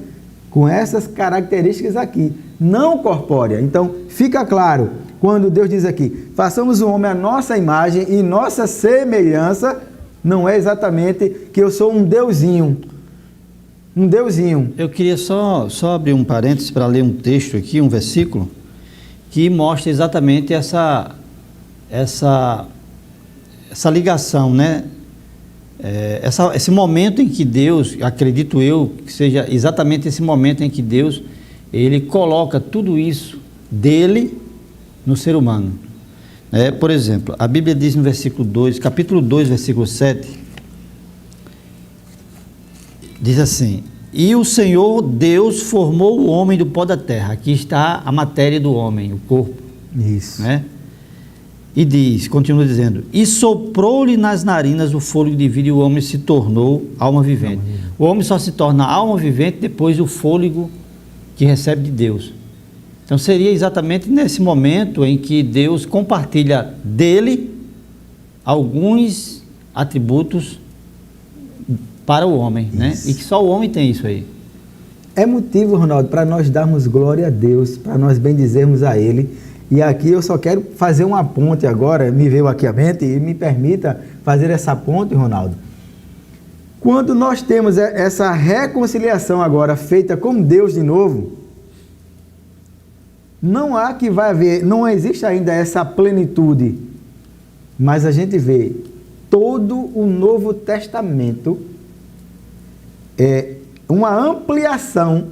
com essas características aqui, não corpórea. Então, fica claro, quando Deus diz aqui, façamos o homem à nossa imagem e nossa semelhança, não é exatamente que eu sou um deusinho. Um deusinho. Eu queria só abrir um parênteses para ler um texto aqui, um versículo, que mostra exatamente essa ligação, né? Esse momento em que Deus, acredito eu, que seja exatamente esse momento em que Deus, ele coloca tudo isso dele no ser humano. Por exemplo, a Bíblia diz no versículo 2, capítulo 2, versículo 7, diz assim: e o Senhor Deus formou o homem do pó da terra. Aqui está a matéria do homem, o corpo. Isso. Né? E diz, continua dizendo, e soprou-lhe nas narinas o fôlego de vida e o homem se tornou alma vivente. O homem só se torna alma vivente depois do fôlego que recebe de Deus. Então seria exatamente nesse momento em que Deus compartilha dele alguns atributos para o homem, né? E que só o homem tem isso aí. É motivo, Ronaldo, para nós darmos glória a Deus, para nós bendizermos a Ele. E aqui eu só quero fazer uma ponte agora, me veio aqui à mente e me permita fazer essa ponte, Ronaldo. Quando nós temos essa reconciliação agora feita com Deus de novo, não há que vai haver, não existe ainda essa plenitude, mas a gente vê todo o Novo Testamento uma ampliação,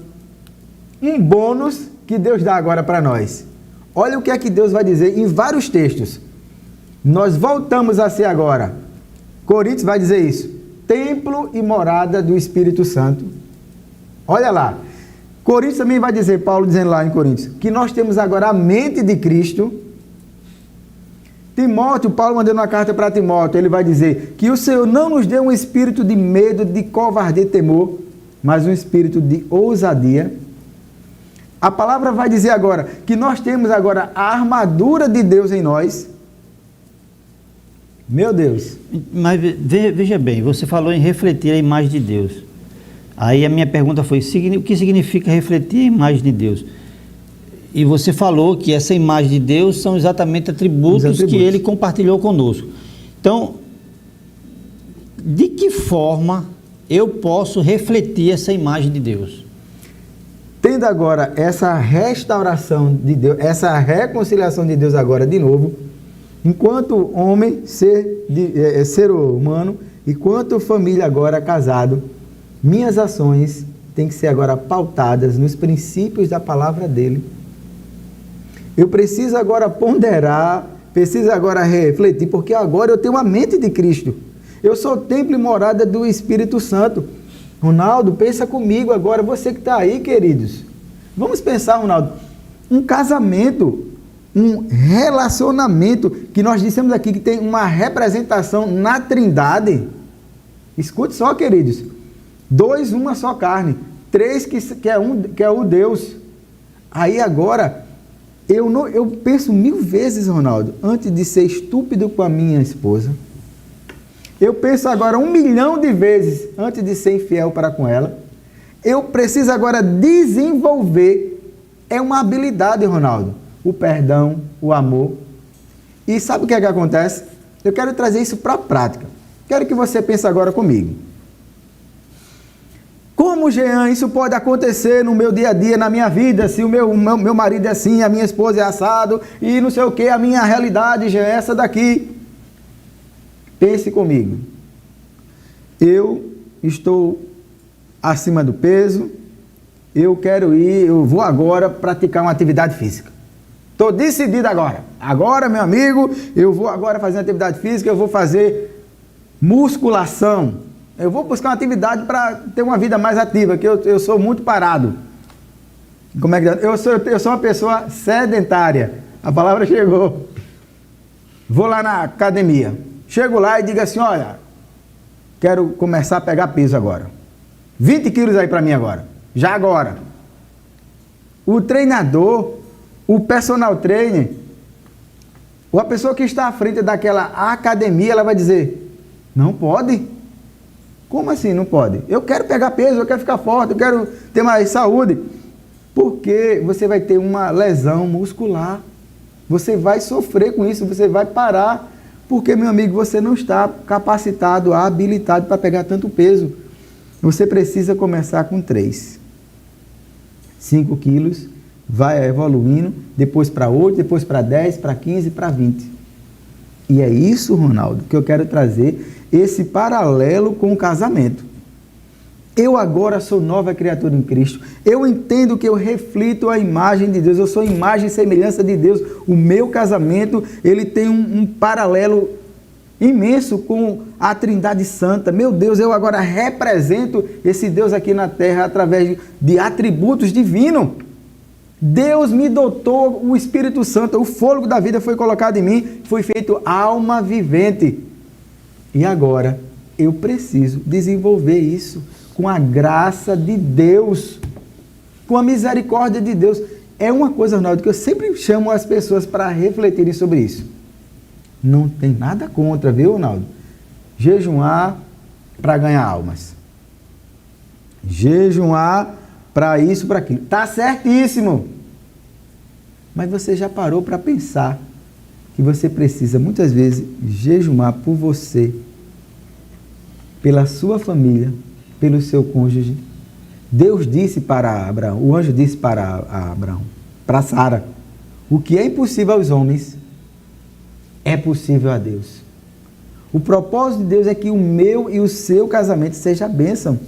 um bônus que Deus dá agora para nós. Olha o que é que Deus vai dizer em vários textos. Nós voltamos a ser agora, Coríntios vai dizer isso, templo e morada do Espírito Santo. Olha lá, Coríntios também vai dizer, Paulo dizendo lá em Coríntios, que nós temos agora a mente de Cristo. Timóteo, Paulo mandando uma carta para Timóteo, ele vai dizer que o Senhor não nos deu um espírito de medo, de covardia e temor, mas um espírito de ousadia. A palavra vai dizer agora que nós temos agora a armadura de Deus em nós. Meu Deus. Mas veja bem, você falou em refletir a imagem de Deus. Aí a minha pergunta foi, o que significa refletir a imagem de Deus? E você falou que essa imagem de Deus são exatamente atributos que Ele compartilhou conosco. Então, de que forma eu posso refletir essa imagem de Deus? Tendo agora essa restauração de Deus, essa reconciliação de Deus agora de novo, enquanto homem, ser humano, enquanto família agora casado, minhas ações têm que ser agora pautadas nos princípios da palavra dele. Eu preciso agora ponderar, preciso agora refletir, porque agora eu tenho a mente de Cristo. Eu sou templo e morada do Espírito Santo. Ronaldo, pensa comigo agora, você que está aí, queridos. Vamos pensar, Ronaldo, um casamento, um relacionamento, que nós dissemos aqui que tem uma representação na Trindade. Escute só, queridos. 2, uma só carne. 3, que é o Deus. Aí agora, eu penso 1000 vezes, Ronaldo, antes de ser estúpido com a minha esposa. Eu penso agora 1 milhão de vezes antes de ser infiel para com ela. Eu preciso agora desenvolver, é uma habilidade, Ronaldo, o perdão, o amor. E sabe o que é que acontece? Eu quero trazer isso para a prática. Quero que você pense agora comigo. Como, Jean, isso pode acontecer no meu dia a dia, na minha vida, se o meu marido é assim, a minha esposa é assado, e não sei o que, a minha realidade já é essa daqui. Pense comigo. Eu estou acima do peso, eu vou agora praticar uma atividade física. Estou decidido agora. Agora, meu amigo, eu vou agora fazer uma atividade física, eu vou fazer musculação. Eu vou buscar uma atividade para ter uma vida mais ativa, que eu sou muito parado. Como é que eu sou uma pessoa sedentária. A palavra chegou. Vou lá na academia. chego lá e digo assim, olha, quero começar a pegar peso agora. 20 quilos aí para mim agora. Já agora. O treinador, o personal trainer, ou a pessoa que está à frente daquela academia, ela vai dizer, não pode. Como assim não pode? Eu quero pegar peso, eu quero ficar forte, eu quero ter mais saúde. Porque você vai ter uma lesão muscular. Você vai sofrer com isso, você vai parar. Porque, meu amigo, você não está capacitado, habilitado para pegar tanto peso. Você precisa começar com 3. 5 quilos, vai evoluindo, depois para 8, depois para 10, para 15, para 20. E é isso, Ronaldo, que eu quero trazer, esse paralelo com o casamento. Eu agora sou nova criatura em Cristo. Eu entendo que eu reflito a imagem de Deus. Eu sou imagem e semelhança de Deus. O meu casamento, ele tem um paralelo imenso com a Trindade Santa. Meu Deus, eu agora represento esse Deus aqui na terra através de atributos divinos. Deus me dotou o Espírito Santo. O fôlego da vida foi colocado em mim. Foi feito alma vivente. E agora eu preciso desenvolver isso com a graça de Deus, com a misericórdia de Deus. É uma coisa, Ronaldo, que eu sempre chamo as pessoas para refletirem sobre isso. Não tem nada contra, viu, Ronaldo? Jejuar para ganhar almas. Jejuar para isso, para aquilo. Está certíssimo. Mas você já parou para pensar que você precisa, muitas vezes, jejuar por você, pela sua família, pelo seu cônjuge. Deus disse para Abraão, o anjo disse para Abraão, para Sara, o que é impossível aos homens, é possível a Deus. O propósito de Deus é que o meu e o seu casamento seja bênção.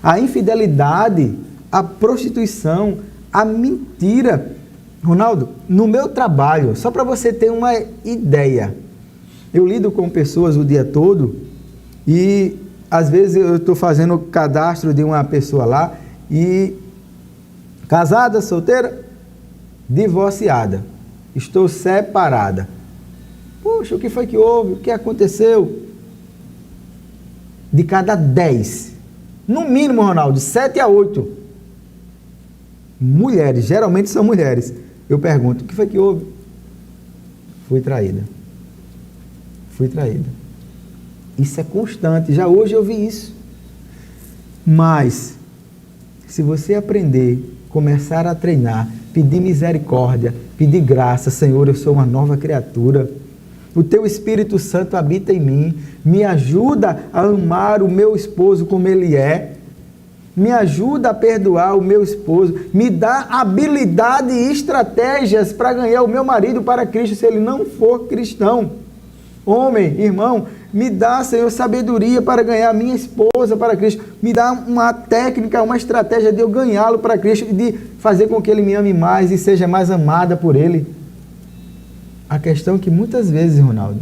A infidelidade, a prostituição, a mentira. Ronaldo, no meu trabalho, só para você ter uma ideia, eu lido com pessoas o dia todo e às vezes eu estou fazendo o cadastro de uma pessoa lá e casada, solteira, divorciada, estou separada. Poxa, o que foi que houve? O que aconteceu? De cada 10, no mínimo, Ronaldo, 7 a 8 mulheres, geralmente são mulheres, eu pergunto, o que foi que houve? Fui traída. Fui traída. Isso é constante, já hoje eu vi isso. Mas, se você aprender, começar a treinar, pedir misericórdia, pedir graça, Senhor, eu sou uma nova criatura, o Teu Espírito Santo habita em mim, me ajuda a amar o meu esposo como ele é, me ajuda a perdoar o meu esposo, me dá habilidade e estratégias para ganhar o meu marido para Cristo, se ele não for cristão. Homem, irmão, me dá, Senhor, sabedoria para ganhar a minha esposa para Cristo. Me dá uma técnica, uma estratégia de eu ganhá-lo para Cristo e de fazer com que ele me ame mais e seja mais amada por ele. A questão é que muitas vezes, Ronaldo,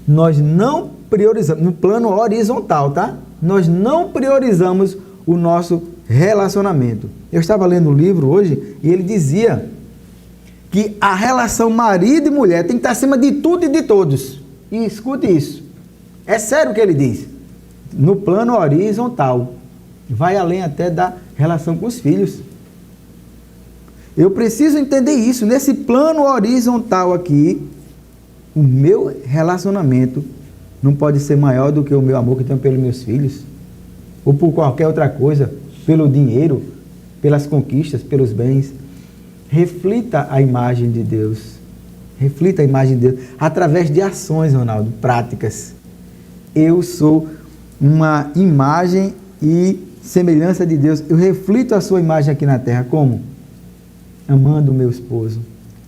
nós não priorizamos, no plano horizontal, tá? Nós não priorizamos o nosso relacionamento. Eu estava lendo um livro hoje e ele dizia que a relação marido e mulher tem que estar acima de tudo e de todos. E escute isso. É sério o que ele diz. No plano horizontal. Vai além até da relação com os filhos. Eu preciso entender isso. Nesse plano horizontal aqui, o meu relacionamento não pode ser maior do que o meu amor que tenho pelos meus filhos. Ou por qualquer outra coisa. Pelo dinheiro, pelas conquistas, pelos bens. Reflita a imagem de Deus. Reflita a imagem de Deus. Através de ações, Ronaldo, práticas. Eu sou uma imagem e semelhança de Deus. Eu reflito a sua imagem aqui na terra. Como? Amando o meu esposo.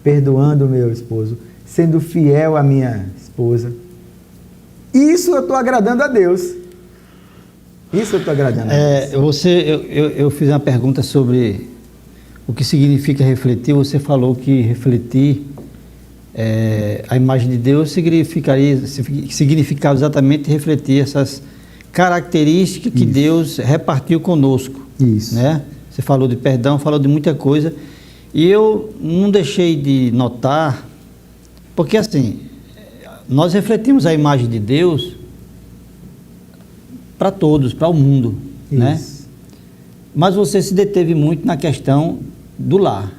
Perdoando o meu esposo. Sendo fiel à minha esposa. Isso eu estou agradando a Deus. Isso eu estou agradando a Deus. Eu fiz uma pergunta sobre o que significa refletir. Você falou que refletir a imagem de Deus significava exatamente refletir essas características que Deus repartiu conosco. Isso. Né? Você falou de perdão, falou de muita coisa. E eu não deixei de notar, porque assim, nós refletimos a imagem de Deus para todos, para o mundo, né? Isso. Mas você se deteve muito na questão do lar.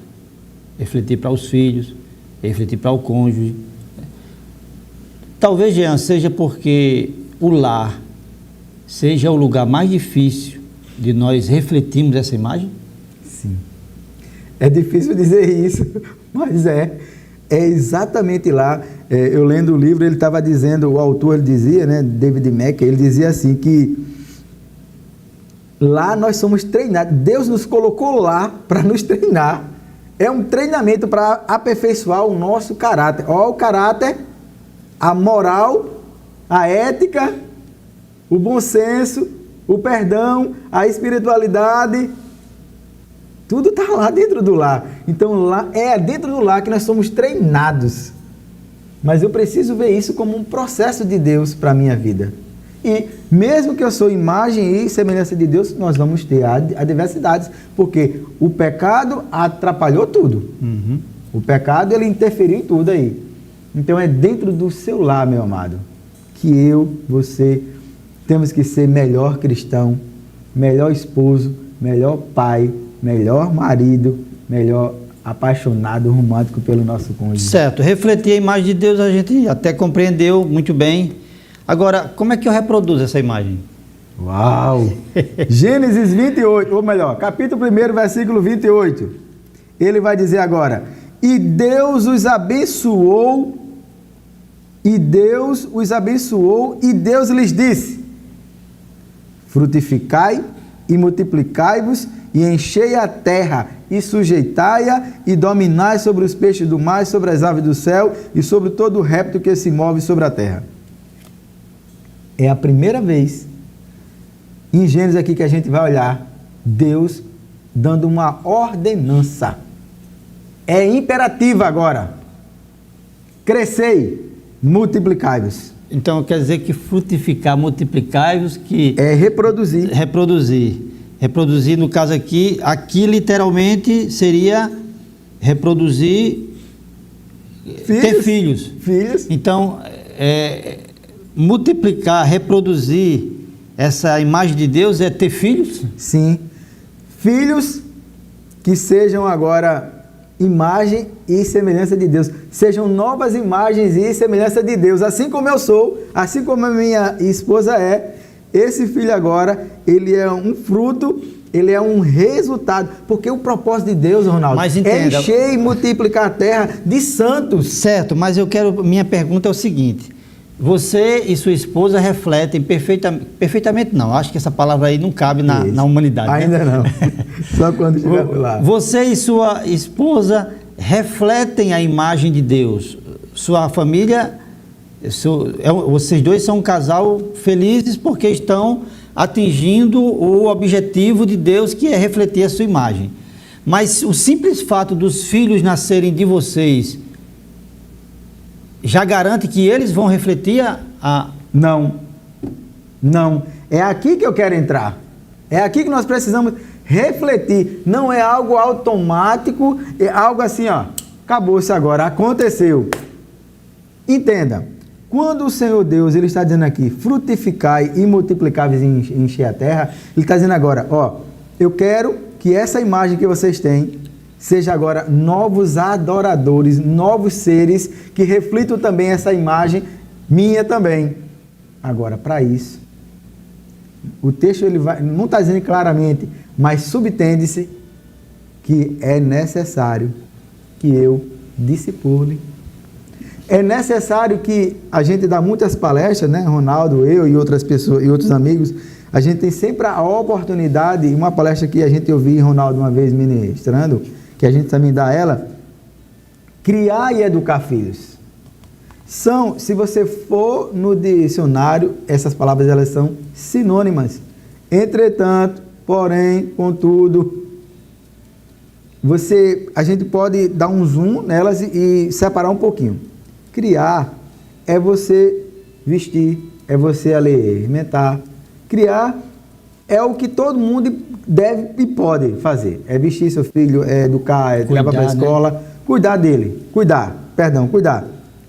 Refletir para os filhos, refletir para o cônjuge. Talvez, Jean, seja porque o lar seja o lugar mais difícil de nós refletirmos essa imagem? Sim. É difícil dizer isso, mas é exatamente lá. Eu lendo o livro, ele estava dizendo, o autor ele dizia, né, David Mack, ele dizia assim que lá nós somos treinados, Deus nos colocou lá para nos treinar. É um treinamento para aperfeiçoar o nosso caráter. Ó, o caráter, a moral, a ética, o bom senso, o perdão, a espiritualidade, tudo está lá dentro do lar. Então, lá é dentro do lar que nós somos treinados. Mas eu preciso ver isso como um processo de Deus para a minha vida. E mesmo que eu sou imagem e semelhança de Deus, nós vamos ter adversidades, porque o pecado atrapalhou tudo. Uhum. O pecado, ele interferiu em tudo aí. Então é dentro do seu lar, meu amado, que você, temos que ser melhor cristão, melhor esposo, melhor pai, melhor marido, melhor apaixonado, romântico pelo nosso cônjuge. Certo, refletir a imagem de Deus a gente até compreendeu muito bem. Agora, como é que eu reproduzo essa imagem? Uau! Gênesis 28, ou melhor, capítulo 1, versículo 28. Ele vai dizer agora: e Deus os abençoou, e Deus lhes disse: frutificai e multiplicai-vos, e enchei a terra, e sujeitai-a, e dominai sobre os peixes do mar, sobre as aves do céu, e sobre todo o réptil que se move sobre a terra. É a primeira vez em Gênesis aqui que a gente vai olhar Deus dando uma ordenança. É imperativa agora. Crescei, multiplicai-vos. Então quer dizer que frutificar, multiplicar-vos, que é reproduzir. Reproduzir, no caso aqui literalmente seria reproduzir, ter filhos. Então, multiplicar, reproduzir essa imagem de Deus é ter filhos? Sim. Filhos que sejam agora imagem e semelhança de Deus. Sejam novas imagens e semelhança de Deus. Assim como eu sou, assim como a minha esposa é, esse filho agora, ele é um fruto, ele é um resultado. Porque o propósito de Deus, Ronaldo, é encher e multiplicar a terra de santos. Certo, mas minha pergunta é o seguinte: você e sua esposa refletem perfeitamente não, acho que essa palavra aí não cabe na humanidade. Ainda, né? Não, só quando chegar lá. Você e sua esposa refletem a imagem de Deus. Sua família, vocês dois são um casal felizes porque estão atingindo o objetivo de Deus, que é refletir a sua imagem. Mas o simples fato dos filhos nascerem de vocês já garante que eles vão refletir Não. É aqui que eu quero entrar. É aqui que nós precisamos refletir. Não é algo automático, é algo assim, ó, acabou-se agora, aconteceu. Entenda, quando o Senhor Deus, ele está dizendo aqui, frutificai e multiplicai-vos e encher a terra, ele está dizendo agora, ó, eu quero que essa imagem que vocês têm seja agora novos adoradores, novos seres que reflitam também essa imagem minha também. Agora, para isso, o texto ele não está dizendo claramente, mas subtende-se que é necessário que eu discipule. É necessário que a gente dá muitas palestras, né, Ronaldo, eu e outras pessoas e outros amigos, a gente tem sempre a oportunidade, uma palestra que a gente ouviu Ronaldo uma vez ministrando, que a gente também dá ela, criar e educar filhos. Se você for no dicionário, essas palavras elas são sinônimas. Entretanto, porém, contudo, a gente pode dar um zoom nelas e separar um pouquinho. Criar é você vestir, é você alimentar. Criar é o que todo mundo deve e pode fazer. É vestir seu filho, é educar, é levar para a escola, né? Cuidar.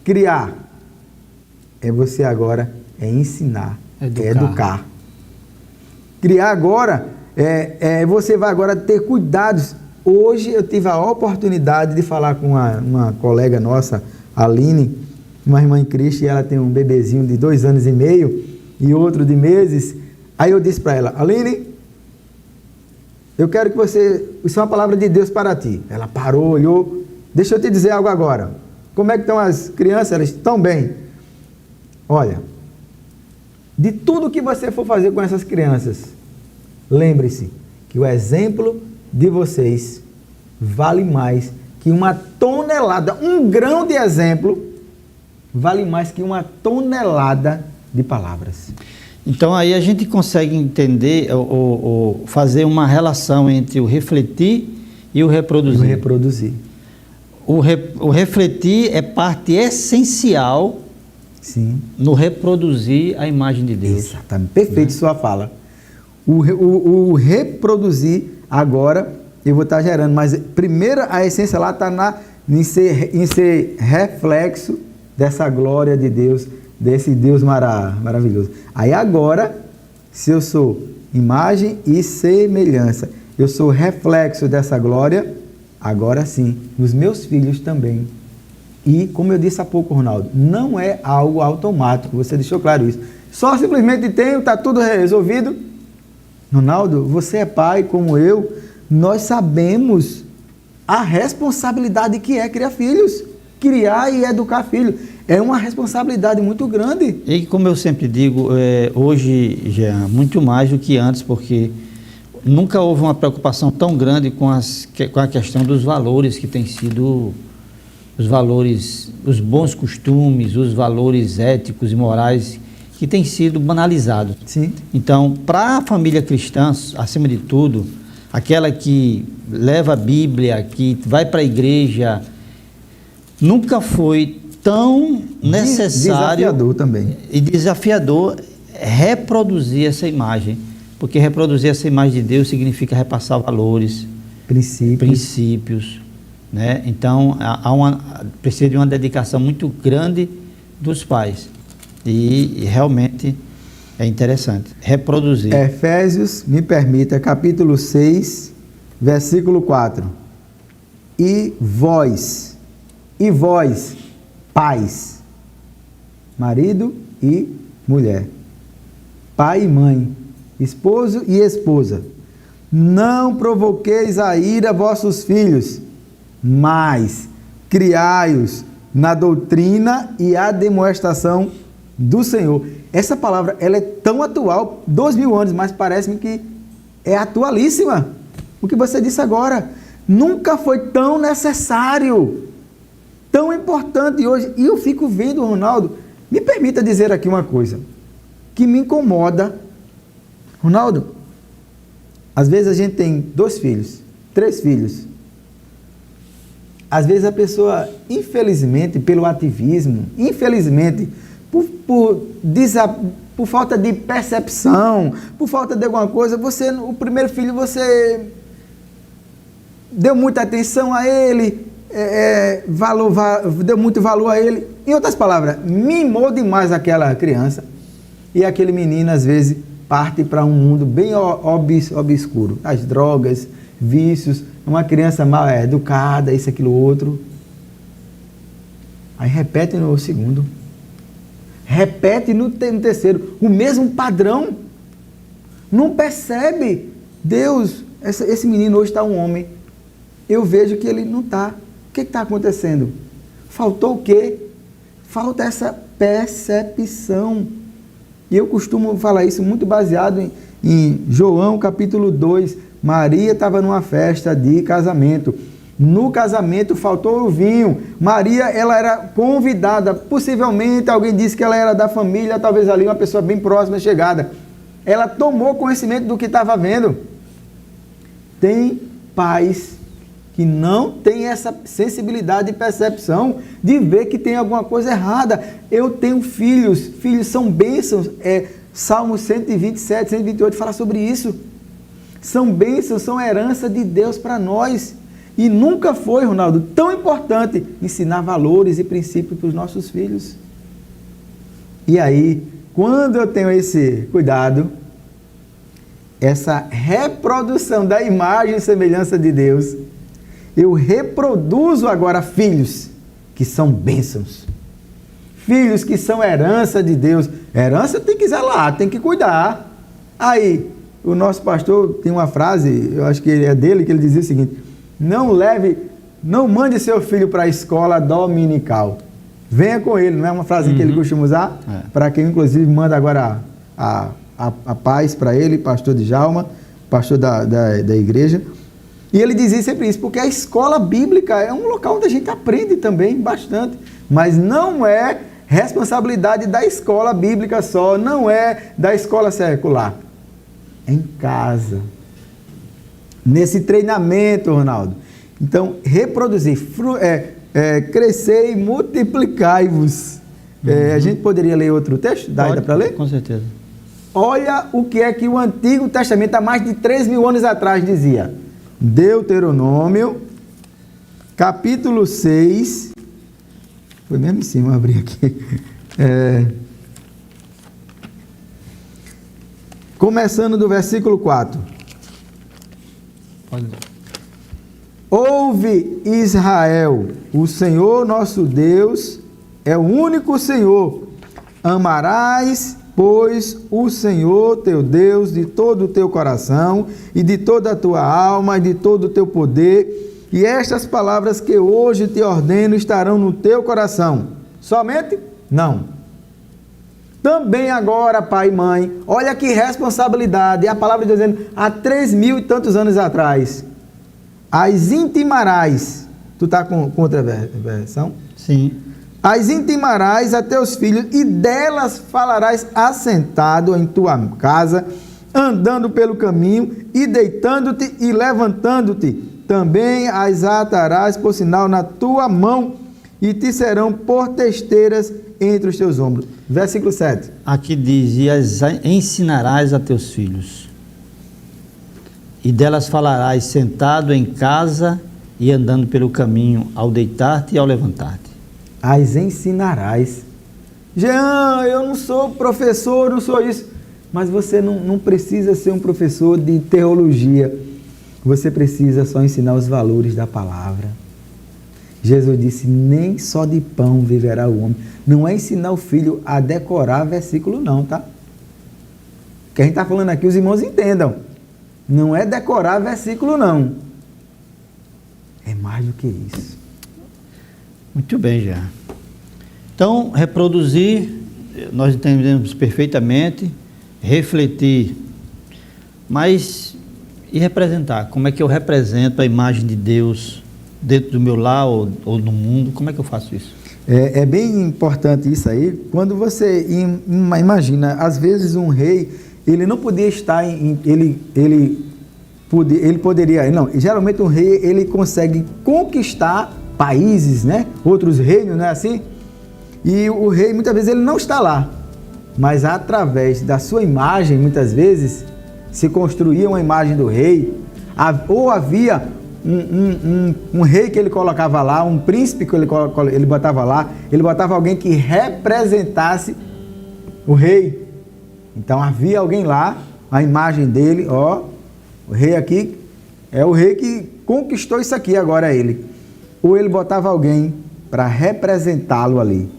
Criar. é você agora ensinar, Educar. educar. Criar agora, você vai agora ter cuidados. Hoje eu tive a oportunidade de falar com uma colega nossa, Aline, uma irmã em Cristo, e ela tem um bebezinho de 2 anos e meio e outro de meses. Aí eu disse para ela, Aline, eu quero que isso é uma palavra de Deus para ti. Ela parou, olhou, deixa eu te dizer algo agora. Como é que estão as crianças? Elas estão bem. Olha, de tudo que você for fazer com essas crianças, lembre-se que o exemplo de vocês vale mais que uma tonelada, um grão de exemplo vale mais que uma tonelada de palavras. Então aí a gente consegue entender ou fazer uma relação entre o refletir e o reproduzir. E o reproduzir. O refletir é parte essencial, sim, no reproduzir a imagem de Deus. Exatamente, perfeito sua fala. O reproduzir agora eu vou estar gerando, mas primeiro a essência lá está em ser reflexo dessa glória de Deus, desse Deus maravilhoso. Aí agora, se eu sou imagem e semelhança, eu sou reflexo dessa glória, agora sim, os meus filhos também. E, como eu disse há pouco, Ronaldo, não é algo automático, você deixou claro isso. Só simplesmente tenho, está tudo resolvido. Ronaldo, você é pai como eu, nós sabemos a responsabilidade que é criar filhos. Criar e educar filhos é uma responsabilidade muito grande. E como eu sempre digo, hoje já muito mais do que antes, porque nunca houve uma preocupação tão grande com a questão dos valores que tem sido os valores, os bons costumes, os valores éticos e morais que têm sido banalizados. Sim. Então, para a família cristã, acima de tudo, aquela que leva a Bíblia, que vai para a igreja, nunca foi tão necessário desafiador também. E desafiador reproduzir essa imagem, porque reproduzir essa imagem de Deus significa repassar valores, princípios, né? Então precisa de uma dedicação muito grande dos pais e realmente é interessante reproduzir. Efésios, me permita, capítulo 6, versículo 4. E vós, pais, marido e mulher, pai e mãe, esposo e esposa, não provoqueis a ira vossos filhos, mas criai-os na doutrina e admoestação do Senhor. Essa palavra, ela é tão atual, 2000 anos, mas parece-me que é atualíssima. O que você disse agora, nunca foi tão necessário, tão importante hoje. E eu fico vendo, Ronaldo, me permita dizer aqui uma coisa que me incomoda. Ronaldo, às vezes a gente tem 2 filhos, 3 filhos. Às vezes a pessoa, infelizmente, pelo ativismo, infelizmente, por falta de percepção, por falta de alguma coisa, o primeiro filho, você deu muita atenção a ele, deu muito valor a ele. Em outras palavras, mimou demais aquela criança e aquele menino, às vezes, parte para um mundo bem obscuro. As drogas, vícios, uma criança mal educada, isso, aquilo, outro. Aí repete no segundo. Repete no terceiro. O mesmo padrão. Não percebe. Deus, esse menino hoje está um homem. Eu vejo que ele não está. O que está acontecendo? Faltou o quê? Falta essa percepção. E eu costumo falar isso muito baseado em João capítulo 2. Maria estava numa festa de casamento. No casamento faltou o vinho. Maria, ela era convidada. Possivelmente alguém disse que ela era da família, talvez ali uma pessoa bem próxima, chegada. Ela tomou conhecimento do que estava vendo. Tem pais que não têm essa sensibilidade e percepção de ver que tem alguma coisa errada. Eu tenho filhos, filhos são bênçãos. Salmo 127, 128 fala sobre isso. São bênçãos, são herança de Deus para nós. E nunca foi, Ronaldo, tão importante ensinar valores e princípios para os nossos filhos. E aí, quando eu tenho esse cuidado, essa reprodução da imagem e semelhança de Deus, eu reproduzo agora filhos que são bênçãos. Filhos que são herança de Deus. Herança tem que zelar, tem que cuidar. Aí, o nosso pastor tem uma frase, eu acho que é dele, que ele dizia o seguinte: não mande seu filho para a escola dominical. Venha com ele, não é uma frase que ele costuma usar? Para quem, inclusive, manda agora a paz para ele, pastor Djalma, pastor da igreja. E ele dizia sempre isso, porque a escola bíblica é um local onde a gente aprende também bastante, mas não é responsabilidade da escola bíblica só, não é da escola secular. É em casa. Nesse treinamento, Ronaldo. Então, reproduzir, crescer e multiplicai-vos. A gente poderia ler outro texto? Dá para ler? Com certeza. Olha o que é que o Antigo Testamento, há mais de 3.000 anos atrás, dizia. Deuteronômio, capítulo 6. Foi mesmo em cima, abri aqui. Começando do versículo 4. Pode. Ouve, Israel, o Senhor nosso Deus é o único Senhor. Amarás, pois, o Senhor teu Deus de todo o teu coração e de toda a tua alma e de todo o teu poder. E estas palavras que hoje te ordeno estarão no teu coração. Somente? Não. Também agora, pai e mãe, olha que responsabilidade. É a palavra de Deus dizendo, há 3.000 e tantos anos atrás. As intimarás. Tu está com outra versão? Sim. As intimarás a teus filhos e delas falarás assentado em tua casa, andando pelo caminho e deitando-te e levantando-te. Também as atarás por sinal na tua mão e te serão por testeiras entre os teus ombros. Versículo 7. Aqui diz, e as ensinarás a teus filhos, e delas falarás sentado em casa e andando pelo caminho, ao deitar-te e ao levantar-te. As ensinarás. Jean, eu não sou professor, não sou isso. Mas você não precisa ser um professor de teologia. Você precisa só ensinar os valores da palavra. Jesus disse, nem só de pão viverá o homem. Não é ensinar o filho a decorar versículo não, tá? O que a gente está falando aqui, os irmãos entendam. Não é decorar versículo não. É mais do que isso. Muito bem, já. Então, reproduzir, nós entendemos perfeitamente, refletir, mas e representar? Como é que eu represento a imagem de Deus dentro do meu lar ou no mundo? Como é que eu faço isso? É bem importante isso aí. Quando você imagina, às vezes um rei, ele não podia estar ele poderia, não, geralmente um rei, ele consegue conquistar países, né? Outros reinos, não é assim? E o rei, muitas vezes, ele não está lá, mas através da sua imagem, muitas vezes, se construía uma imagem do rei, ou havia um rei que ele colocava lá, um príncipe que ele botava lá, ele botava alguém que representasse o rei. Então havia alguém lá, a imagem dele, ó, o rei aqui é o rei que conquistou isso aqui, agora é ele. Ou ele botava alguém para representá-lo ali.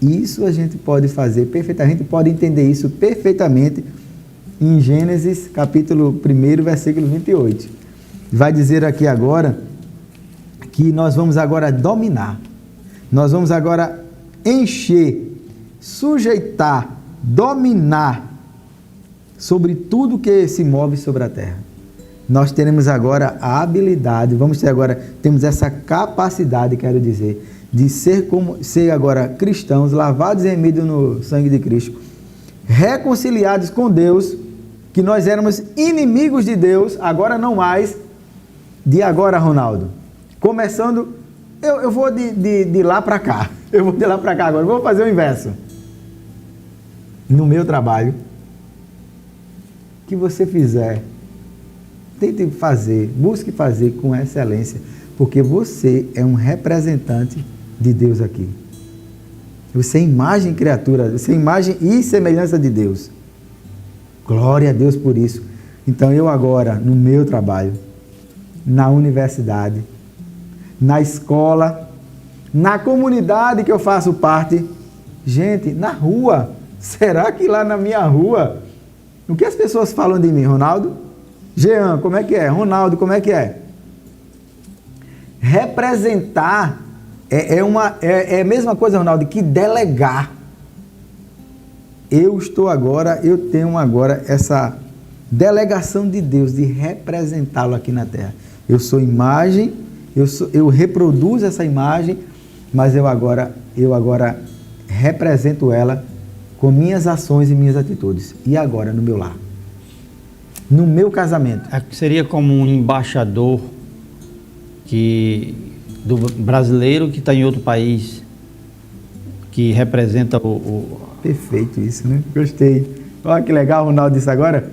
Isso a gente pode fazer perfeitamente, a gente pode entender isso perfeitamente em Gênesis capítulo 1, versículo 28. Vai dizer aqui agora que nós vamos agora dominar, nós vamos agora encher, sujeitar, dominar sobre tudo que se move sobre a terra. Nós teremos agora a habilidade, temos essa capacidade, quero dizer, de ser agora cristãos, lavados e remidos no sangue de Cristo, reconciliados com Deus, que nós éramos inimigos de Deus, agora não mais, de agora, Ronaldo. Começando, eu vou de lá para cá, eu vou de lá para cá agora, vou fazer o inverso. No meu trabalho, que você fizer, tente fazer, busque fazer com excelência, porque você é um representante de Deus aqui. Você é imagem e criatura, você é imagem e semelhança de Deus. Glória a Deus por isso. Então eu agora, no meu trabalho, na universidade, na escola, na comunidade que eu faço parte, gente, na rua, será que lá na minha rua, o que as pessoas falam de mim, Ronaldo? Jean, como é que é? Ronaldo, como é que é? Representar é a mesma coisa, Ronaldo, que delegar. Eu tenho agora essa delegação de Deus de representá-lo aqui na terra. Eu sou imagem, eu reproduzo essa imagem, mas eu agora represento ela com minhas ações e minhas atitudes. E agora no meu lar, no meu casamento. Seria como um embaixador do brasileiro que está em outro país, que representa Perfeito isso, né? Gostei. Olha que legal, o Ronaldo disse agora.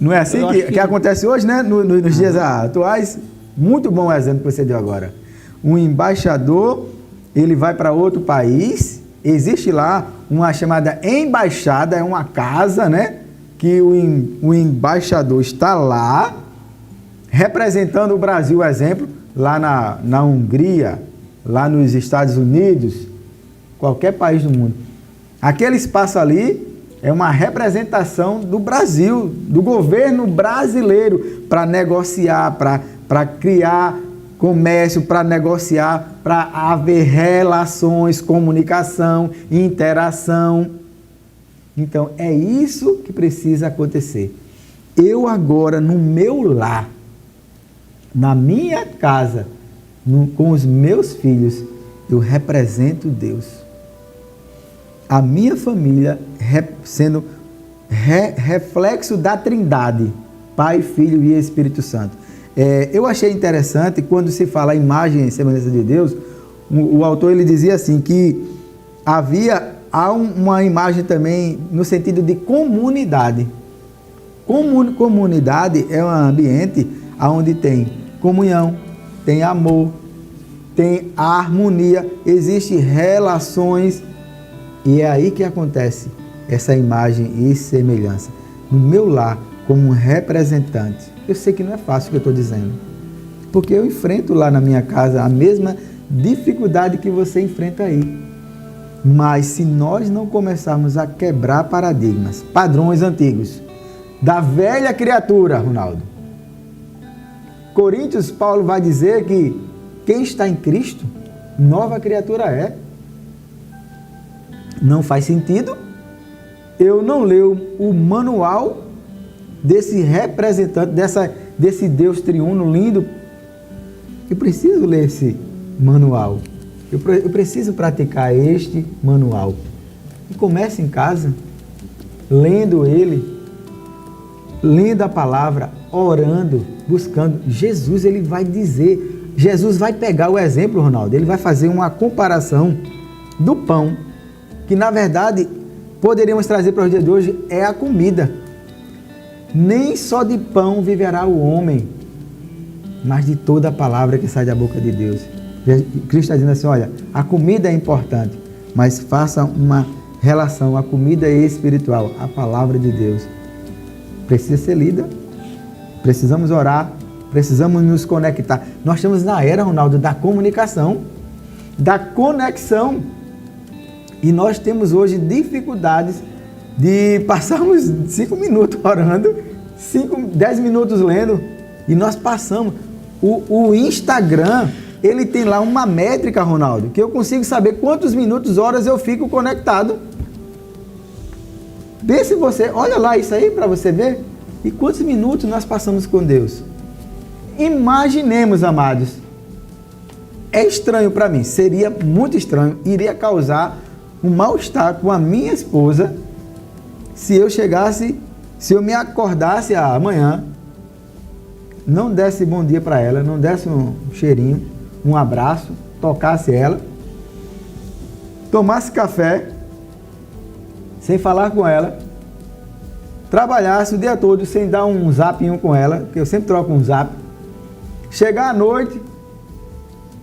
Não é assim que acontece hoje, né? Nos dias atuais. Muito bom o exemplo que você deu agora. Um embaixador, ele vai para outro país, existe lá uma chamada embaixada, é uma casa, né? Que o embaixador está lá, representando o Brasil, exemplo, lá na Hungria, lá nos Estados Unidos, qualquer país do mundo. Aquele espaço ali é uma representação do Brasil, do governo brasileiro, para negociar, para criar comércio, para negociar, para haver relações, comunicação, interação. Então, é isso que precisa acontecer. Eu agora, no meu lar, na minha casa, com os meus filhos, eu represento Deus. A minha família sendo reflexo da Trindade, Pai, Filho e Espírito Santo. Eu achei interessante quando se fala imagem e semelhança de Deus, o autor ele dizia assim que há uma imagem também no sentido de comunidade. Comunidade é um ambiente onde tem comunhão, tem amor, tem harmonia, existem relações. E é aí que acontece essa imagem e semelhança. No meu lar, como um representante. Eu sei que não é fácil o que eu estou dizendo. Porque eu enfrento lá na minha casa a mesma dificuldade que você enfrenta aí. Mas se nós não começarmos a quebrar paradigmas, padrões antigos, da velha criatura, Ronaldo. Coríntios, Paulo vai dizer que quem está em Cristo, nova criatura é. Não faz sentido eu não ler o manual desse representante, desse Deus triuno lindo. Eu preciso ler esse manual. Eu preciso praticar este manual. E comece em casa, lendo ele, lendo a palavra, orando, buscando. Jesus, ele vai dizer, Jesus vai pegar o exemplo, Ronaldo, ele vai fazer uma comparação do pão, que na verdade poderíamos trazer para os dias de hoje, é a comida. Nem só de pão viverá o homem, mas de toda a palavra que sai da boca de Deus. Cristo está dizendo assim, olha, a comida é importante, mas faça uma relação, a comida é espiritual, a palavra de Deus. Precisa ser lida, precisamos orar, precisamos nos conectar. Nós estamos na era, Ronaldo, da comunicação, da conexão. E nós temos hoje dificuldades de passarmos 5 minutos orando, 10 minutos lendo, e nós passamos. O Instagram, ele tem lá uma métrica, Ronaldo, que eu consigo saber quantos minutos, horas eu fico conectado. Pense você, olha lá isso aí para você ver, e quantos minutos nós passamos com Deus. Imaginemos, amados, é estranho para mim, seria muito estranho, iria causar um mal-estar com a minha esposa se eu me acordasse amanhã, não desse bom dia para ela, não desse um cheirinho, um abraço, tocasse ela, tomasse café, sem falar com ela, trabalhasse o dia todo sem dar um zapinho com ela, que eu sempre troco um zap, chegar à noite,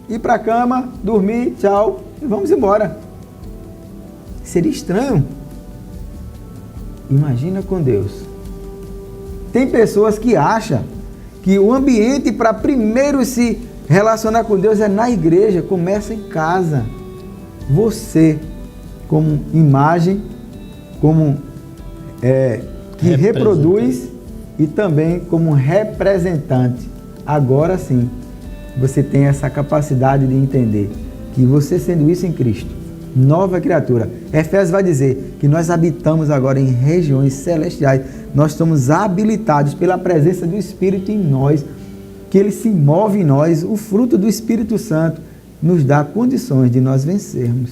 ir para a cama, dormir, tchau, e vamos embora. seria estranho. Imagina com Deus. Tem pessoas que acham que o ambiente para primeiro se relacionar com Deus é na igreja, começa em casa. Você, como imagem, como que reproduz e também como representante. Agora sim, você tem essa capacidade de entender que você, sendo isso em Cristo, nova criatura. Efésios vai dizer que nós habitamos agora em regiões celestiais. Nós estamos habilitados pela presença do Espírito em nós, que Ele se move em nós. O fruto do Espírito Santo nos dá condições de nós vencermos.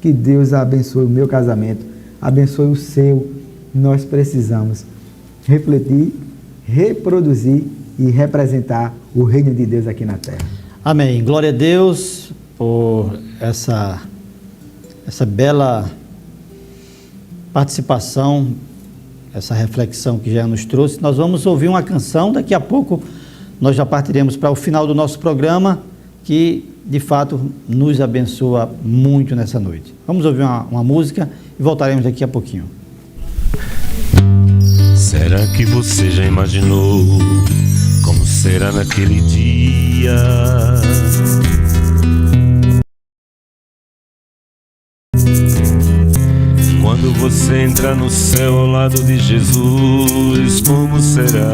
Que Deus abençoe o meu casamento, abençoe o seu. Nós precisamos refletir, reproduzir e representar o reino de Deus aqui na terra. Amém. Glória a Deus por essa bela participação, essa reflexão que já nos trouxe. Nós vamos ouvir uma canção, daqui a pouco nós já partiremos para o final do nosso programa, que de fato nos abençoa muito nessa noite. Vamos ouvir uma música e voltaremos daqui a pouquinho. Será que você já imaginou como será naquele dia? Quando você entrar no céu ao lado de Jesus, como será?